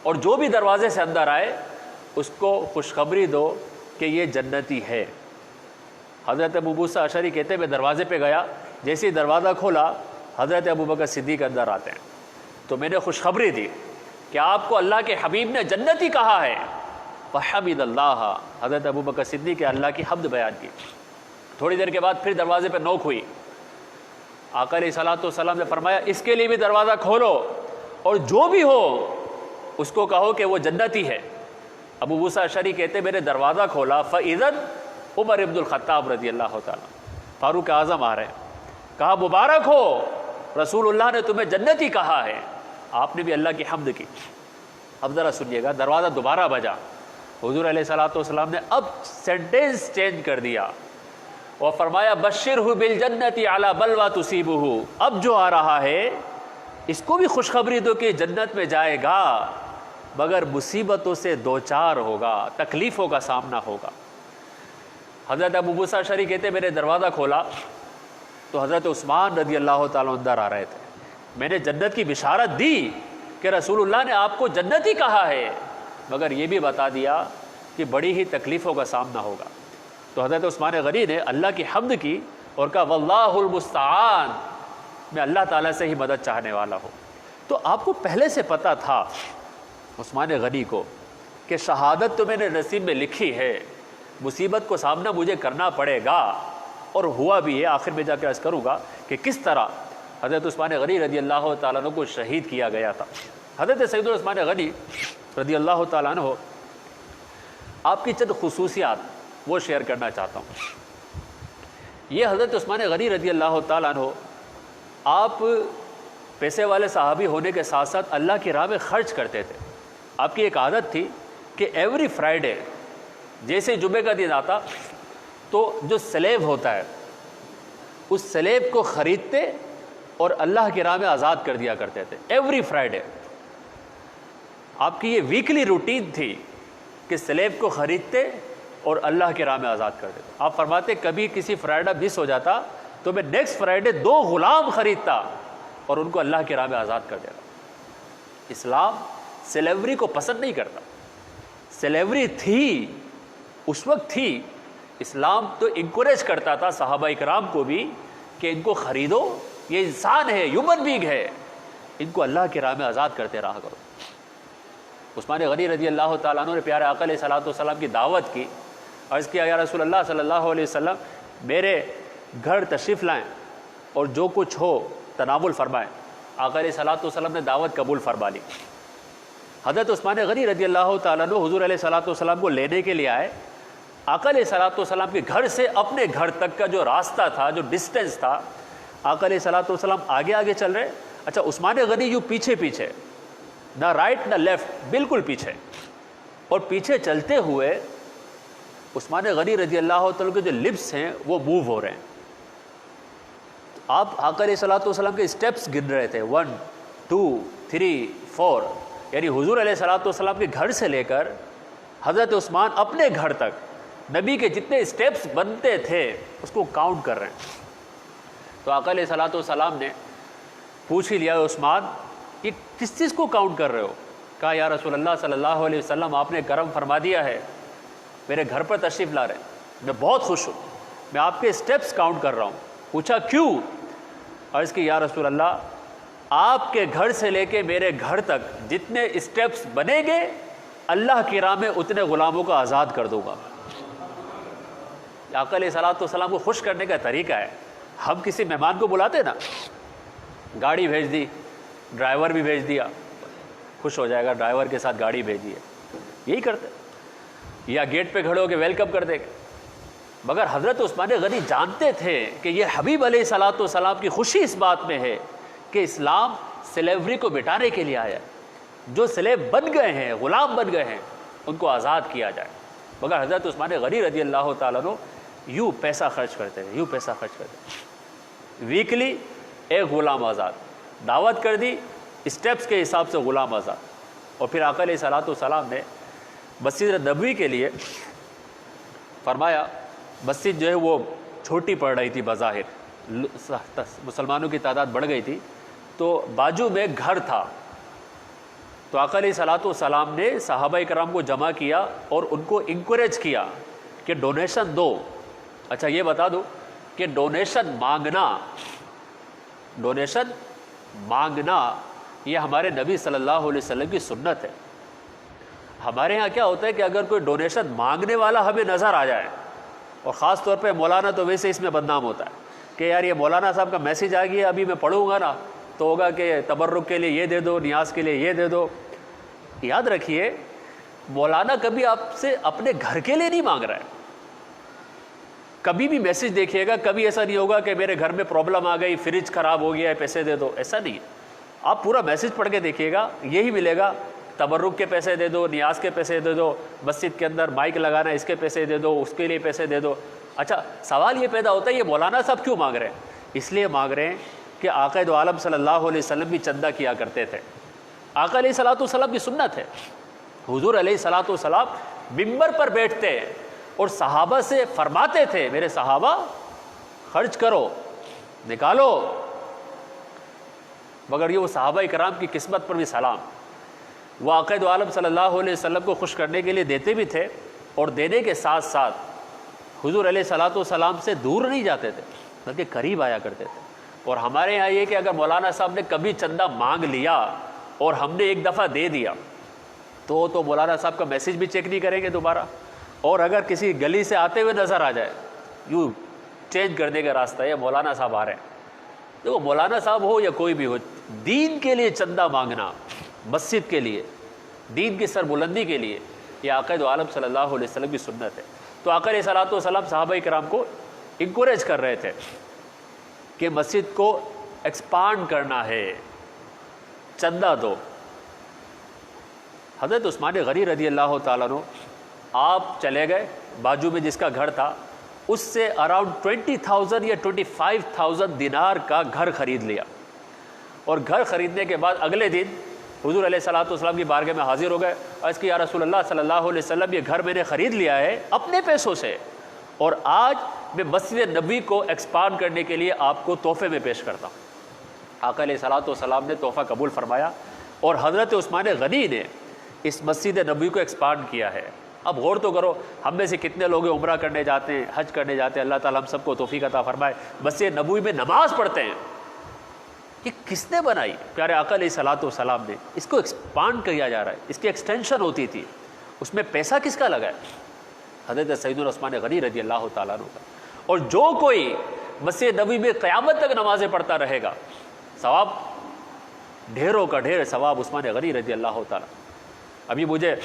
اور جو بھی دروازے سے اندر آئے اس کو خوشخبری دو کہ یہ جنتی ہے۔ حضرت ابو موسیٰ اشعری کہتے ہیں میں دروازے پہ گیا، جیسے ہی دروازہ کھولا حضرت ابوبکر صدیق اندر آتے ہیں، تو میں نے خوشخبری دی کہ آپ کو اللہ کے حبیب نے جنتی کہا ہے۔ فحمد اللہ، حضرت ابوبکر صدیق کے اللہ کی حمد بیان کی۔ تھوڑی دیر کے بعد پھر دروازے پہ نوک ہوئی، آقا علیہ الصلوۃ والسلام نے فرمایا اس کے لیے بھی دروازہ کھولو اور جو بھی ہو اس کو کہو کہ وہ جنتی ہے۔ ابو موسیٰ اشعری کہتے ہیں میں نے دروازہ کھولا، فَإِذًا عمر ابن الخطاب رضی اللہ تعالیٰ، فاروق اعظم آ رہے ہیں، کہا مبارک ہو، رسول اللہ نے تمہیں جنتی کہا ہے۔ آپ نے بھی اللہ کی حمد کی۔ اب ذرا سنیے گا، دروازہ دوبارہ بجا، حضور علیہ الصلوۃ والسلام نے اب سینٹینس چینج کر دیا اور فرمایا بشرہ بالجنت علی بلوى تصیبہ، اب جو آ رہا ہے اس کو بھی خوشخبری دو کہ جنت میں جائے گا مگر مصیبتوں سے دوچار ہوگا، تکلیفوں کا سامنا ہوگا۔ حضرت ابو موسیٰ اشعری کہتے ہیں میں نے دروازہ کھولا تو حضرت عثمان رضی اللہ تعالیٰ اندر آ رہے تھے، میں نے جنت کی بشارت دی کہ رسول اللہ نے آپ کو جنتی کہا ہے مگر یہ بھی بتا دیا کہ بڑی ہی تکلیفوں کا سامنا ہوگا۔ تو حضرت عثمان غنی نے اللہ کی حمد کی اور کہا واللہ المستعان، میں اللہ تعالیٰ سے ہی مدد چاہنے والا ہوں۔ تو آپ کو پہلے سے پتہ تھا عثمان غنی کو کہ شہادت تو میں نے نصیب میں لکھی ہے، مصیبت کو سامنا مجھے کرنا پڑے گا، اور ہوا بھی ہے۔ آخر میں جا کے عرض کروں گا کہ کس طرح حضرت عثمان غنی رضی اللہ تعالیٰ عنہ کو شہید کیا گیا تھا۔ حضرت سید عثمان غنی رضی اللہ تعالیٰ عنہ، آپ کی چند خصوصیات وہ شیئر کرنا چاہتا ہوں۔ یہ حضرت عثمان غنی رضی اللہ تعالیٰ عنہ آپ پیسے والے صحابی ہونے کے ساتھ ساتھ اللہ کی راہ میں خرچ کرتے تھے۔ آپ کی ایک عادت تھی کہ ایوری فرائیڈے جیسے جمعے کا دن آتا تو جو سلیب ہوتا ہے اس سلیب کو خریدتے اور اللہ کی راہ میں آزاد کر دیا کرتے تھے ایوری فرائیڈے۔ آپ کی یہ ویکلی روٹین تھی کہ سلیب کو خریدتے اور اللہ کی راہ میں آزاد کر دیتے۔ آپ فرماتے کبھی کسی فرائیڈے مس ہو جاتا تو میں نیکسٹ فرائیڈے 2 غلام خریدتا اور ان کو اللہ کی راہ میں آزاد کر دیتا۔ اسلام سلیوری کو پسند نہیں کرتا، سلیوری تھی اس وقت تھی، اسلام تو انکوریج کرتا تھا صحابہ اکرام کو بھی کہ ان کو خریدو، یہ انسان ہے، ہیومن بینگ ہے، ان کو اللہ کی راہ میں آزاد کرتے رہا کرو۔ عثمان غنی رضی اللہ تعالیٰ عنہ نے پیارے آقا علیہ الصلوۃ والسلام کی دعوت کی، عرض کیا یا رسول اللہ صلی اللہ علیہ وسلم میرے گھر تشریف لائیں اور جو کچھ ہو تناول فرمائیں۔ آقا علیہ الصلوۃ والسلام نے دعوت قبول فرما لی۔ حضرت عثمان غنی رضی اللہ تعالیٰ عنہ حضور علیہ الصلوۃ والسلام کو لینے کے لیے آئے۔ آقا علیہ الصلوۃ والسلام کے گھر سے اپنے گھر تک کا جو راستہ تھا، جو ڈسٹینس تھا، آقا علیہ الصلوۃ والسلام آگے آگے چل رہے، اچھا عثمان غنی یوں پیچھے پیچھے، نہ رائٹ نہ لیفٹ، بالکل پیچھے، اور پیچھے چلتے ہوئے عثمان غنی رضی اللہ تعالیٰ کے جو لپس ہیں وہ موو ہو رہے ہیں۔ آپ آقا علیہ الصلوۃ والسلام کے اسٹیپس گن رہے تھے، 1 2 3 4، یعنی حضور علیہ الصلوۃ والسلام کے گھر سے لے کر حضرت عثمان اپنے گھر تک نبی کے جتنے اسٹیپس بنتے تھے اس کو کاؤنٹ کر رہے ہیں۔ تو آقا علیہ الصلوۃ والسلام نے پوچھ ہی لیا عثمان یہ کس چیز کو کاؤنٹ کر رہے ہو؟ کہا یا رسول اللہ صلی اللہ علیہ وسلم آپ نے کرم فرما دیا ہے، میرے گھر پر تشریف لا رہے ہیں، میں بہت خوش ہوں، میں آپ کے اسٹیپس کاؤنٹ کر رہا ہوں۔ پوچھا کیوں؟ عرض کی یا رسول اللہ آپ کے گھر سے لے کے میرے گھر تک جتنے اسٹیپس بنیں گے اللہ کی راہ میں اتنے غلاموں کو آزاد کر دوں گا۔ آقا علیہ الصلوۃ والسلام کو خوش کرنے کا طریقہ ہے، ہم کسی مہمان کو بلاتے نا، گاڑی بھیج دی، ڈرائیور بھی بھیج دیا، خوش ہو جائے گا، ڈرائیور کے ساتھ گاڑی بھیجی ہے، یہی کرتے، یا گیٹ پہ کھڑے ہو کے ویلکم کر دے گا۔ مگر حضرت عثمان غنی جانتے تھے کہ یہ حبیب علیہ الصلوۃ والسلام کی خوشی اس بات میں ہے کہ اسلام سلیوری کو مٹانے کے لیے آیا، جو سلیب بن گئے ہیں، غلام بن گئے ہیں، ان کو آزاد کیا جائے۔ مگر حضرت عثمان غنی رضی اللہ تعالیٰ عنہ یوں پیسہ خرچ کرتے ہیں، یوں پیسہ خرچ کرتے ہیں، ویکلی ایک غلام آزاد، دعوت کر دی اسٹیپس کے حساب سے غلام آزاد. اور پھر آقا علیہ الصلوۃ والسلام نے مسجد نبوی کے لیے فرمایا، مسجد جو ہے وہ چھوٹی پڑ رہی تھی بظاہر، مسلمانوں کی تعداد بڑھ گئی تھی، تو باجو میں گھر تھا. تو آقا علیہ الصلوۃ والسلام نے صحابہ کرام کو جمع کیا اور ان کو انکریج کیا کہ ڈونیشن دو. اچھا یہ بتا دو کہ ڈونیشن مانگنا یہ ہمارے نبی صلی اللہ علیہ وسلم کی سنت ہے. ہمارے ہاں کیا ہوتا ہے کہ اگر کوئی ڈونیشن مانگنے والا ہمیں نظر آ جائے، اور خاص طور پہ مولانا تو ویسے اس میں بدنام ہوتا ہے کہ یار یہ مولانا صاحب کا میسیج آ گیا، ابھی میں پڑھوں گا نا تو ہوگا کہ تبرک کے لیے یہ دے دو، نیاز کے لیے یہ دے دو. یاد رکھیے مولانا کبھی آپ سے اپنے گھر کے لیے نہیں مانگ رہا ہے. کبھی بھی میسیج دیکھیے گا، کبھی ایسا نہیں ہوگا کہ میرے گھر میں پرابلم آ گئی، فریج خراب ہو گیا ہے پیسے دے دو، ایسا نہیں ہے. آپ پورا میسیج پڑھ کے دیکھیے گا، یہی ملے گا، تبرک کے پیسے دے دو، نیاز کے پیسے دے دو، مسجد کے اندر مائک لگانا ہے اس کے پیسے دے دو، اس کے لیے پیسے دے دو. اچھا سوال یہ پیدا ہوتا ہے یہ مولانا صاحب کیوں مانگ رہے ہیں؟ اس لیے مانگ رہے ہیں کہ آقا دو عالم صلی اللہ علیہ وسلم بھی چندہ کیا کرتے تھے. آقا علیہ الصلوۃ والسلام کی سنت ہے. حضور علیہ الصلوۃ والسلام منبر پر بیٹھتے اور صحابہ سے فرماتے تھے میرے صحابہ خرچ کرو، نکالو. مگر یہ وہ صحابہ کرام کی قسمت پر بھی سلام، وہ آقا دو عالم صلی اللہ علیہ وسلم کو خوش کرنے کے لیے دیتے بھی تھے، اور دینے کے ساتھ ساتھ حضور علیہ الصلوۃ والسلام سے دور نہیں جاتے تھے بلکہ قریب آیا کرتے تھے. اور ہمارے یہاں یہ کہ اگر مولانا صاحب نے کبھی چندہ مانگ لیا اور ہم نے ایک دفعہ دے دیا تو مولانا صاحب کا میسیج بھی چیک نہیں کریں گے دوبارہ. اور اگر کسی گلی سے آتے ہوئے نظر آ جائے یوں چینج کرنے کا راستہ ہے، مولانا صاحب آ رہے ہیں. دیکھو مولانا صاحب ہو یا کوئی بھی ہو، دین کے لیے چندہ مانگنا، مسجد کے لیے، دین کی سربلندی کے لیے، یہ آقا دو عالم صلی اللہ علیہ وسلم کی سنت ہے. تو آقا علیہ الصلوۃ والسلام صحابہ کرام کو انکریج کر رہے تھے کہ مسجد کو ایکسپانڈ کرنا ہے، چندہ دو. حضرت عثمان غنی رضی اللہ تعالیٰ عنہ آپ چلے گئے، باجو میں جس کا گھر تھا اس سے اراؤنڈ 20,000 یا 25,000 دینار کا گھر خرید لیا. اور گھر خریدنے کے بعد اگلے دن حضور علیہ الصلوۃ والسلام کی بارگاہ میں حاضر ہو گئے. عرض کی یا رسول اللہ صلی اللہ علیہ وسلم یہ گھر میں نے خرید لیا ہے اپنے پیسوں سے، اور آج میں مسجد نبوی کو ایکسپانڈ کرنے کے لیے آپ کو تحفے میں پیش کرتا ہوں. آقا علیہ الصلوۃ والسلام نے تحفہ قبول فرمایا اور حضرت عثمان غنی نے اس مسجد نبوی کو ایکسپانڈ کیا ہے. اب غور تو کرو، ہم میں سے کتنے لوگ عمرہ کرنے جاتے ہیں، حج کرنے جاتے ہیں، اللہ تعالیٰ ہم سب کو توفیق عطا فرمائے، مسجد نبوی میں نماز پڑھتے ہیں. یہ کس نے بنائی؟ پیارے آقا علیہ الصلوۃ والسلام نے. اس کو ایکسپانڈ کیا جا رہا ہے، اس کی ایکسٹینشن ہوتی تھی، اس میں پیسہ کس کا لگا ہے؟ حضرت سیدنا عثمان غنی رضی اللہ تعالیٰ عنہ کا. اور جو کوئی مسجد نبوی میں قیامت تک نمازیں پڑھتا رہے گا، ثواب ڈھیروں کا ڈھیر ثواب عثمان غنی رضی اللہ تعالیٰ. ابھی مجھے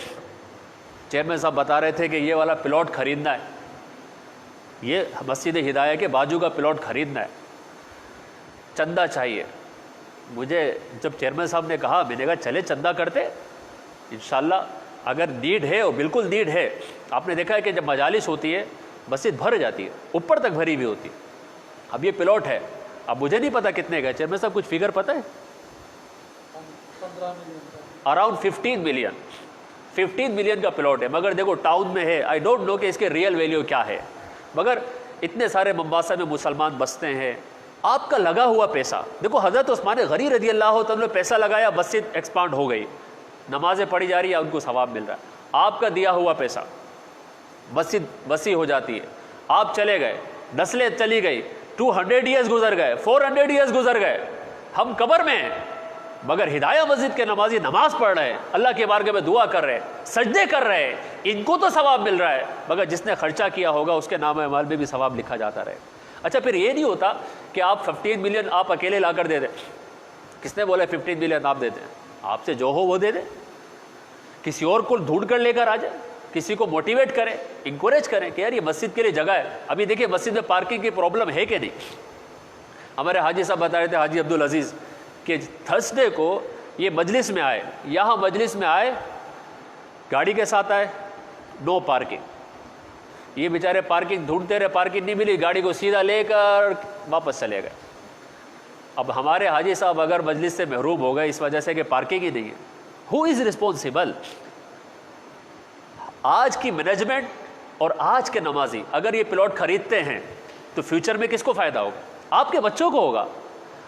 چیئرمین صاحب بتا رہے تھے کہ یہ والا پلاٹ خریدنا ہے، یہ مسجد ہدایہ کے باجو کا پلاٹ خریدنا ہے، چندہ چاہیے. مجھے جب چیئرمین صاحب نے کہا، میں نے کہا چلے چندہ کرتے انشاءاللہ، اگر نیڈ ہے اور بالکل نیڈ ہے. آپ نے دیکھا ہے کہ جب مجالس ہوتی ہے مسجد بھر جاتی ہے، اوپر تک بھری ہوئی ہوتی ہے. اب یہ پلاٹ ہے، اب مجھے نہیں پتا کتنے کا، چیئرمین صاحب کچھ فگر پتہ ہے؟ 15 ملین، اراؤنڈ 15 ملین کا پلاٹ ہے. مگر دیکھو ٹاؤن میں ہے، آئی ڈونٹ نو کہ اس کے ریئل ویلیو کیا ہے، مگر اتنے سارے ممباسا میں مسلمان بستے ہیں. آپ کا لگا ہوا پیسہ دیکھو، حضرت عثمان غنی رضی اللہ تعالیٰ نے پیسہ لگایا، مسجد ایکسپانڈ ہو گئی، نمازیں پڑھی جا رہی ہیں، ان کو ثواب مل رہا ہے. آپ کا دیا ہوا پیسہ، مسجد وسیع ہو جاتی ہے. آپ چلے گئے، نسلیں چلی گئی، 200 ایئرز گزر گئے، 400 ایئرز گزر گئے، ہم قبر میں ہیں، مگر ہدایہ مسجد کے نمازی نماز پڑھ رہے ہیں، اللہ کے بارگاہ میں دعا کر رہے ہیں، سجدے کر رہے ہیں، ان کو تو ثواب مل رہا ہے، مگر جس نے خرچہ کیا ہوگا اس کے نام اعمال میں بھی ثواب لکھا جاتا رہے. اچھا پھر یہ نہیں ہوتا کہ آپ 15 ملین آپ اکیلے لا کر دے دیں. کس نے بولا 15 ملین آپ دے دیں؟ آپ سے جو ہو وہ دے دیں، کسی اور کو ڈھونڈ کر لے کر آ جائے، کسی کو موٹیویٹ کریں، انکوریج کریں کہ یار یہ مسجد کے لیے جگہ ہے. ابھی دیکھیں مسجد میں پارکنگ کی پرابلم ہے کہ نہیں. ہمارے حاجی صاحب بتا رہے تھے، حاجی عبدالعزیز، کہ تھرسڈے کو یہ مجلس میں آئے، یہاں مجلس میں آئے، گاڑی کے ساتھ آئے، نو پارکنگ. یہ بیچارے پارکنگ ڈھونڈتے رہے، پارکنگ نہیں ملی، گاڑی کو سیدھا لے کر واپس چلے گئے. اب ہمارے حاجی صاحب اگر مجلس سے محروم ہو گئے اس وجہ سے کہ پارکنگ ہی نہیں ہے، ہو از رسپانسبل؟ آج کی مینجمنٹ اور آج کے نمازی اگر یہ پلاٹ خریدتے ہیں تو فیوچر میں کس کو فائدہ ہوگا؟ آپ کے بچوں کو ہوگا.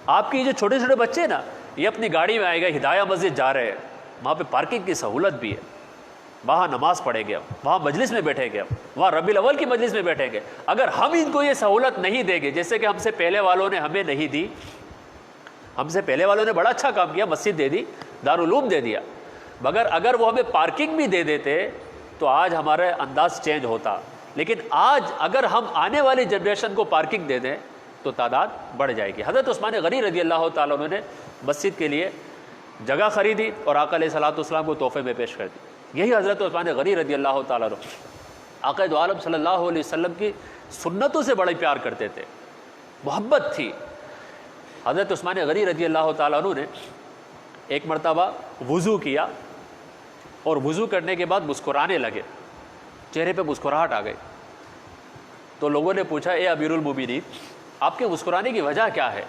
آپ کی جو چھوٹے چھوٹے بچے ہیں نا، یہ اپنی گاڑی میں آئے گا، ہدایہ مسجد جا رہے ہیں، وہاں پہ پارکنگ کی سہولت بھی ہے، وہاں نماز پڑھیں گے، وہاں مجلس میں بیٹھیں گے، وہاں ربیع الاول کی مجلس میں بیٹھیں گے. اگر ہم ان کو یہ سہولت نہیں دیں گے، جیسے کہ ہم سے پہلے والوں نے ہمیں نہیں دی، ہم سے پہلے والوں نے بڑا اچھا کام کیا، مسجد دے دی، دارالعلوم دے دیا، مگر اگر وہ ہمیں پارکنگ بھی دے دیتے تو آج ہمارا انداز چینج ہوتا. لیکن آج اگر ہم آنے والی جنریشن کو پارکنگ دے دیں تو تعداد بڑھ جائے گی. حضرت عثمان غنی رضی اللہ تعالیٰ عنہ نے مسجد کے لیے جگہ خریدی اور آقا علیہ الصلوۃ والسلام کو تحفے میں پیش کر دی. یہی حضرت عثمان غنی رضی اللہ تعالیٰ عنہ آقا دو عالم صلی اللہ علیہ وسلم کی سنتوں سے بڑا پیار کرتے تھے، محبت تھی. حضرت عثمان غنی رضی اللہ تعالیٰ عنہ نے ایک مرتبہ وضو کیا اور وضو کرنے کے بعد مسکرانے لگے، چہرے پہ مسکراہٹ آ گئی. تو لوگوں نے پوچھا، اے امیر المومنین، آپ کے مسکرانے کی وجہ کیا ہے،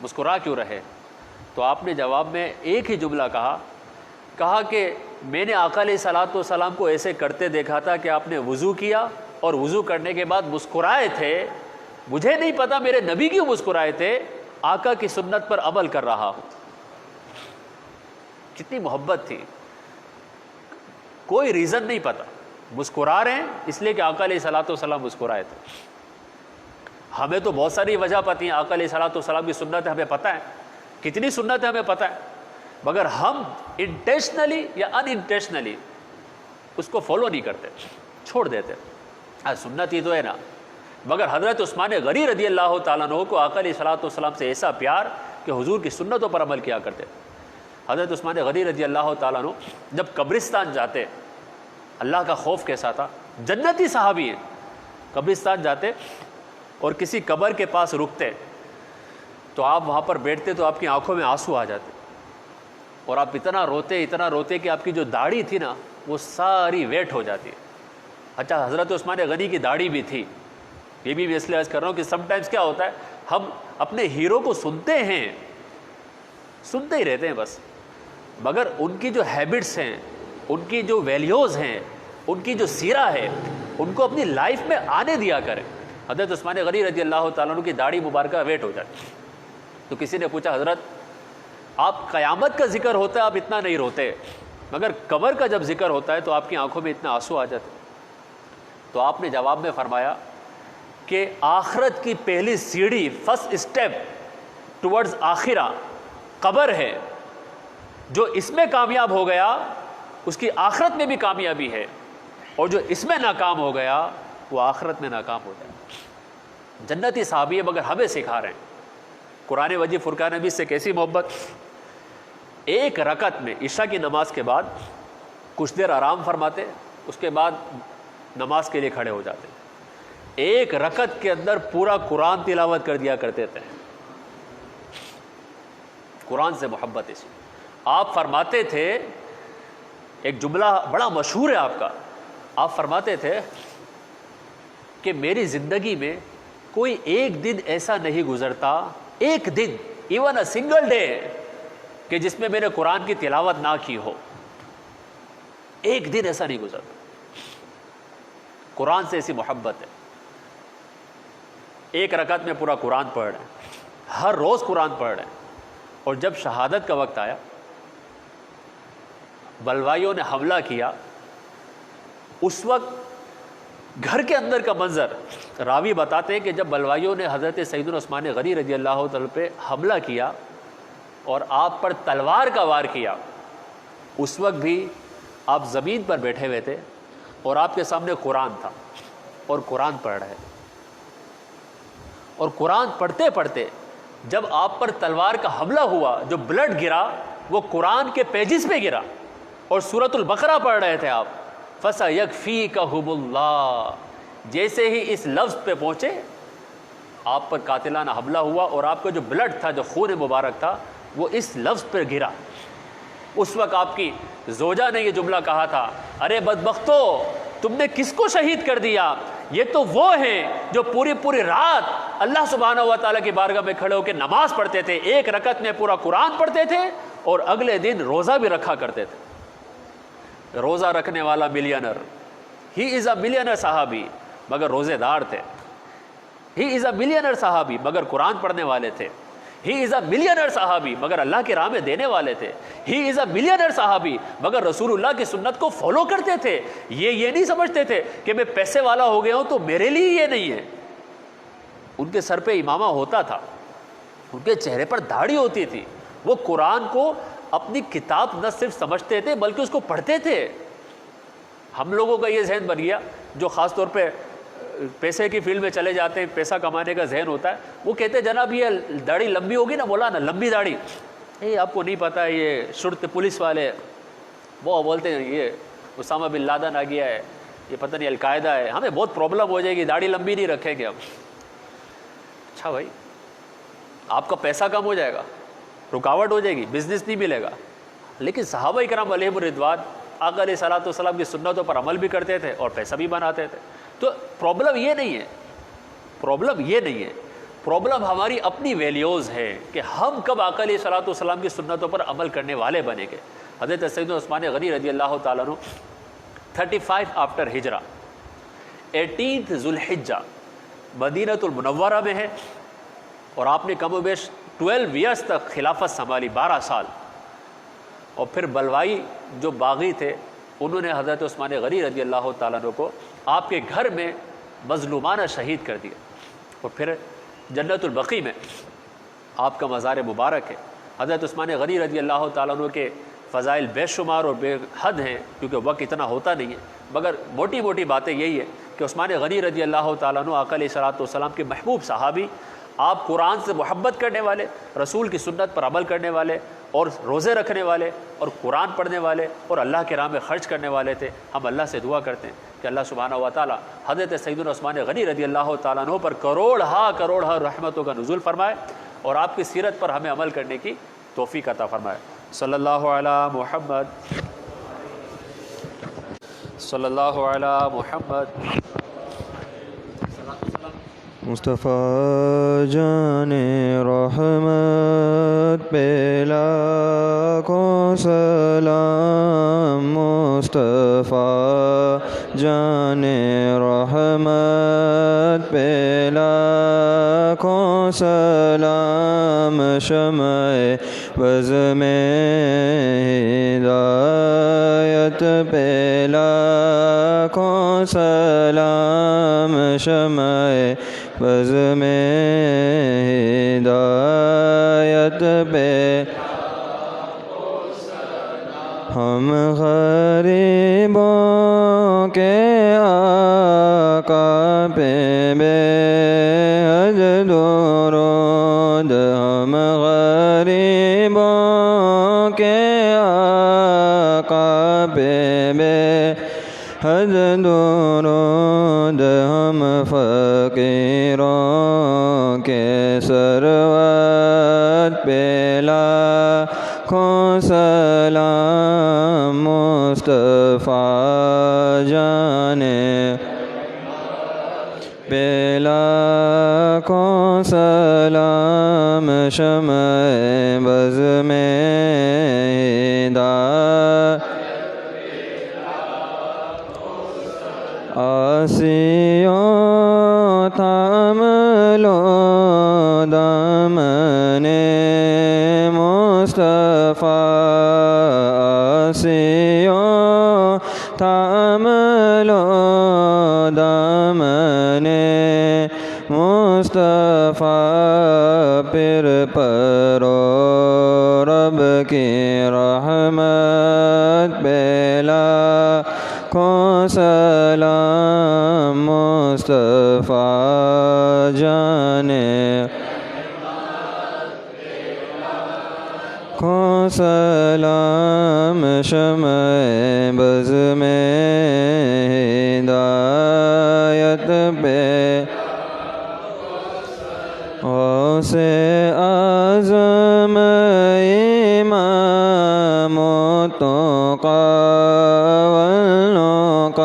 مسکرا کیوں رہے؟ تو آپ نے جواب میں ایک ہی جملہ کہا کہ میں نے آقا علیہ الصلوۃ والسلام کو ایسے کرتے دیکھا تھا کہ آپ نے وضو کیا اور وضو کرنے کے بعد مسکرائے تھے، مجھے نہیں پتا میرے نبی کیوں مسکرائے تھے، آقا کی سنت پر عمل کر رہا ہوں. کتنی محبت تھی، کوئی ریزن نہیں پتا، مسکرا رہے ہیں اس لیے کہ آقا علیہ الصلوۃ والسلام مسکرائے تھے. ہمیں تو بہت ساری وجہ پتہ ہیں، آقا علیہ الصلوۃ والسلام کی سنت ہمیں پتہ ہے، کتنی سنت ہے ہمیں پتہ ہے، مگر ہم انٹینشنلی یا ان انٹینشنلی اس کو فالو نہیں کرتے، چھوڑ دیتے. سنت ہی تو ہے نا. مگر حضرت عثمان غنی رضی اللہ تعالیٰ عنہ کو آقا علیہ الصلوۃ والسلام سے ایسا پیار کہ حضور کی سنتوں پر عمل کیا کرتے. حضرت عثمان غنی رضی اللہ تعالیٰ عنہ جب قبرستان جاتے، اللہ کا خوف کیسا تھا، جنتی صحابی ہیں، قبرستان جاتے اور کسی قبر کے پاس رکتے تو آپ وہاں پر بیٹھتے تو آپ کی آنکھوں میں آنسو آ جاتے اور آپ اتنا روتے کہ آپ کی جو داڑھی تھی نا وہ ساری ویٹ ہو جاتی. اچھا، حضرت عثمان غنی کی داڑھی بھی تھی. یہ بھی میں اس لیے عرض کر رہا ہوں کہ سم ٹائمز کیا ہوتا ہے، ہم اپنے ہیرو کو سنتے ہی رہتے ہیں بس، مگر ان کی جو ہیبٹس ہیں، ان کی جو ویلیوز ہیں، ان کی جو سیرہ ہے، ان کو اپنی لائف میں آنے دیا کریں. حضرت عثمان غنی رضی اللہ تعالیٰ عنہ کی داڑھی مبارکہ ویٹ ہو جاتی. تو کسی نے پوچھا، حضرت آپ قیامت کا ذکر ہوتا ہے آپ اتنا نہیں روتے، مگر قبر کا جب ذکر ہوتا ہے تو آپ کی آنکھوں میں اتنا آنسو آ جاتے. تو آپ نے جواب میں فرمایا کہ آخرت کی پہلی سیڑھی، فرسٹ اسٹیپ ٹورڈز آخرہ قبر ہے. جو اس میں کامیاب ہو گیا اس کی آخرت میں بھی کامیابی ہے، اور جو اس میں ناکام ہو گیا وہ آخرت میں ناکام ہو جائے. جنتی صحابی ہے مگر ہمیں سکھا رہے ہیں. قرآن مجید فرقان حمید سے کیسی محبت. ایک رکعت میں عشاء کی نماز کے بعد کچھ دیر آرام فرماتے، اس کے بعد نماز کے لیے کھڑے ہو جاتے. ایک رکعت کے اندر پورا قرآن تلاوت کر دیا کرتے تھے. قرآن سے محبت اسی. آپ فرماتے تھے، ایک جملہ بڑا مشہور ہے آپ کا، آپ فرماتے تھے کہ میری زندگی میں کوئی ایک دن ایسا نہیں گزرتا، ایک دن، ایون اے سنگل ڈے، کہ جس میں میں نے قرآن کی تلاوت نہ کی ہو. ایک دن ایسا نہیں گزرتا. قرآن سے ایسی محبت ہے. ایک رکعت میں پورا قرآن پڑھ رہے ہیں، ہر روز قرآن پڑھ رہے ہیں. اور جب شہادت کا وقت آیا، بلوائیوں نے حملہ کیا، اس وقت گھر کے اندر کا منظر راوی بتاتے ہیں کہ جب بلوائیوں نے حضرت سیدنا عثمان غنی رضی اللہ تعالی پہ حملہ کیا اور آپ پر تلوار کا وار کیا، اس وقت بھی آپ زمین پر بیٹھے ہوئے تھے اور آپ کے سامنے قرآن تھا اور قرآن پڑھ رہے. اور قرآن پڑھتے پڑھتے جب آپ پر تلوار کا حملہ ہوا، جو بلڈ گرا وہ قرآن کے پیجز پہ گرا اور سورۃ البقرہ پڑھ رہے تھے آپ. فَسَيَكْفِيكَهُمُ اللَّهُ، جیسے ہی اس لفظ پہ پہنچے آپ پر قاتلانہ حملہ ہوا اور آپ کا جو بلڈ تھا، جو خون مبارک تھا، وہ اس لفظ پہ گرا. اس وقت آپ کی زوجہ نے یہ جملہ کہا تھا، ارے بدبختو، تم نے کس کو شہید کر دیا؟ یہ تو وہ ہیں جو پوری پوری رات اللہ سبحانہ و تعالیٰ کی بارگاہ میں کھڑے ہو کے نماز پڑھتے تھے، ایک رکعت میں پورا قرآن پڑھتے تھے اور اگلے دن روزہ بھی رکھا کرتے تھے۔ روزہ رکھنے والا ملینر، ہی از اے ملینر صحابی مگر روزے دار تھے۔ ہی از اے ملینر صحابی مگر قرآن پڑھنے والے تھے۔ ہی از اے ملینر صحابی مگر اللہ کی راہ میں دینے والے تھے۔ ہی از اے ملینر صحابی مگر رسول اللہ کی سنت کو فالو کرتے تھے۔ یہ نہیں سمجھتے تھے کہ میں پیسے والا ہو گیا ہوں تو میرے لیے یہ نہیں ہے۔ ان کے سر پہ امامہ ہوتا تھا، ان کے چہرے پر داڑھی ہوتی تھی، وہ قرآن کو اپنی کتاب نہ صرف سمجھتے تھے بلکہ اس کو پڑھتے تھے۔ ہم لوگوں کا یہ ذہن بن گیا جو خاص طور پہ پیسے کی فیلڈ میں چلے جاتے ہیں، پیسہ کمانے کا ذہن ہوتا ہے، وہ کہتے ہیں جناب یہ داڑھی لمبی ہوگی نا، مولانا لمبی داڑھی، آپ کو نہیں پتا یہ شرط پولیس والے، وہ بولتے ہیں یہ اسامہ بن لادن آ گیا ہے، یہ پتہ نہیں القاعدہ ہے، ہمیں بہت پرابلم ہو جائے گی، داڑھی لمبی نہیں رکھیں گے ہم۔ اچھا بھائی، آپ کا پیسہ کم ہو جائے گا، رکاوٹ ہو جائے گی، بزنس نہیں ملے گا۔ لیکن صحابہ کرام علیہم الرضوان آقا علیہ الصلوۃ والسلام کی سنتوں پر عمل بھی کرتے تھے اور پیسہ بھی بناتے تھے۔ تو پرابلم یہ نہیں ہے، پرابلم ہماری اپنی ویلیوز ہے کہ ہم کب آقا علیہ الصلوۃ والسلام کی سنتوں پر عمل کرنے والے بنے گے۔ حضرت سیدنا عثمان غنی رضی اللہ تعالیٰ عنہ 35 آفٹر ہجرہ 18 ذوالحجہ مدینۃ المنورہ میں ہے، اور آپ نے کم و بیش 12 ایئرس تک خلافت سنبھالی، 12 سال، اور پھر بلوائی جو باغی تھے انہوں نے حضرت عثمان غنی رضی اللہ تعالیٰ عنہ کو آپ کے گھر میں مظلومانہ شہید کر دیا، اور پھر جنت البقیع میں آپ کا مزار مبارک ہے۔ حضرت عثمان غنی رضی اللہ تعالیٰ عنہ کے فضائل بے شمار اور بے حد ہیں، کیونکہ وقت اتنا ہوتا نہیں ہے، مگر موٹی موٹی باتیں یہی ہے کہ عثمان غنی رضی اللہ تعالیٰ عنہ آقا علیہ الصلوۃ والسلام کے محبوب صحابی، آپ قرآن سے محبت کرنے والے، رسول کی سنت پر عمل کرنے والے، اور روزے رکھنے والے، اور قرآن پڑھنے والے، اور اللہ کے راہ میں خرچ کرنے والے تھے۔ ہم اللہ سے دعا کرتے ہیں کہ اللہ سبحانہ و تعالیٰ حضرت سیدنا عثمان غنی رضی اللہ تعالیٰ عنہ پر کروڑ رحمتوں کا نزول فرمائے، اور آپ کی سیرت پر ہمیں عمل کرنے کی توفیق عطا فرمائے۔ صلی اللہ علی محمد، صلی اللہ علی محمد۔ مصطفیٰ جان رحمت پہ لاکھوں سلام، مصطفیٰ جان رحمت پہ لاکھوں سلام، شمع بز میں ہدایت پہ لاکھوں سلام، شمع بز میں ہدایت پہ ہم غریبوں کے آقا پہ بے حد درود، ہم غریبوں کے آقا پہ بے حد درود، ہم فقیروں کے سروت پہ لاکھوں سلام، مصطفیٰ جانے پہ لاکھوں سلام، شمع بز میں ہدایت آسیوں تھام لو دامن مصطفیٰ، آسیوں تھام لو دامن مصطفیٰ، پھر پرو رب کی رحمت پہ لاکھوں سلام، مصطفیٰ جانے کو سلام، شمع بز میں ہدایت پہ غوث اعظم امام التقیٰ والنقیٰ،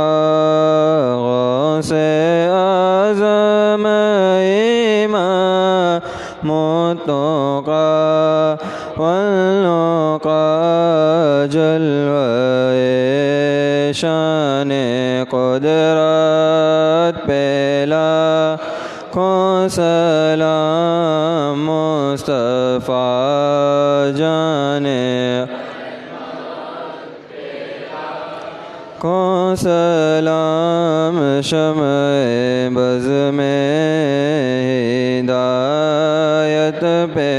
متقا والنقا جلوہ شان قدرت پہلا کو سلام مصطفیٰ جانے کو سلام شمع بز میں ہدایت پہ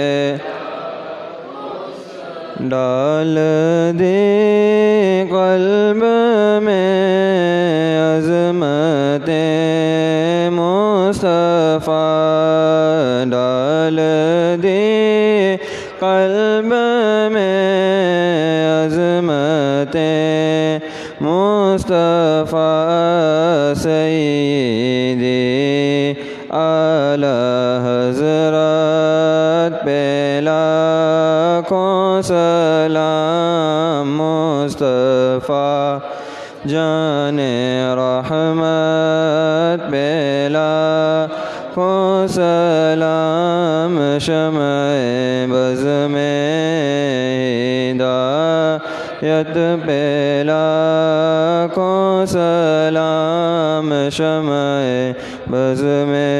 ڈال دی قلب میں عظمت مصطفیٰ ڈال دی قلب میں عظمت مصطفیٰ سیدی اعلی حضرت پہلا کو سلام مصطفیٰ جان رحمت پہلا کو سلام شمع بز میں ہدایت پہلا کو سلام شمع بز میں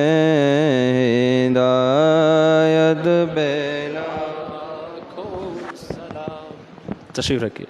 ہدایت پہلا تشریف رکھیے.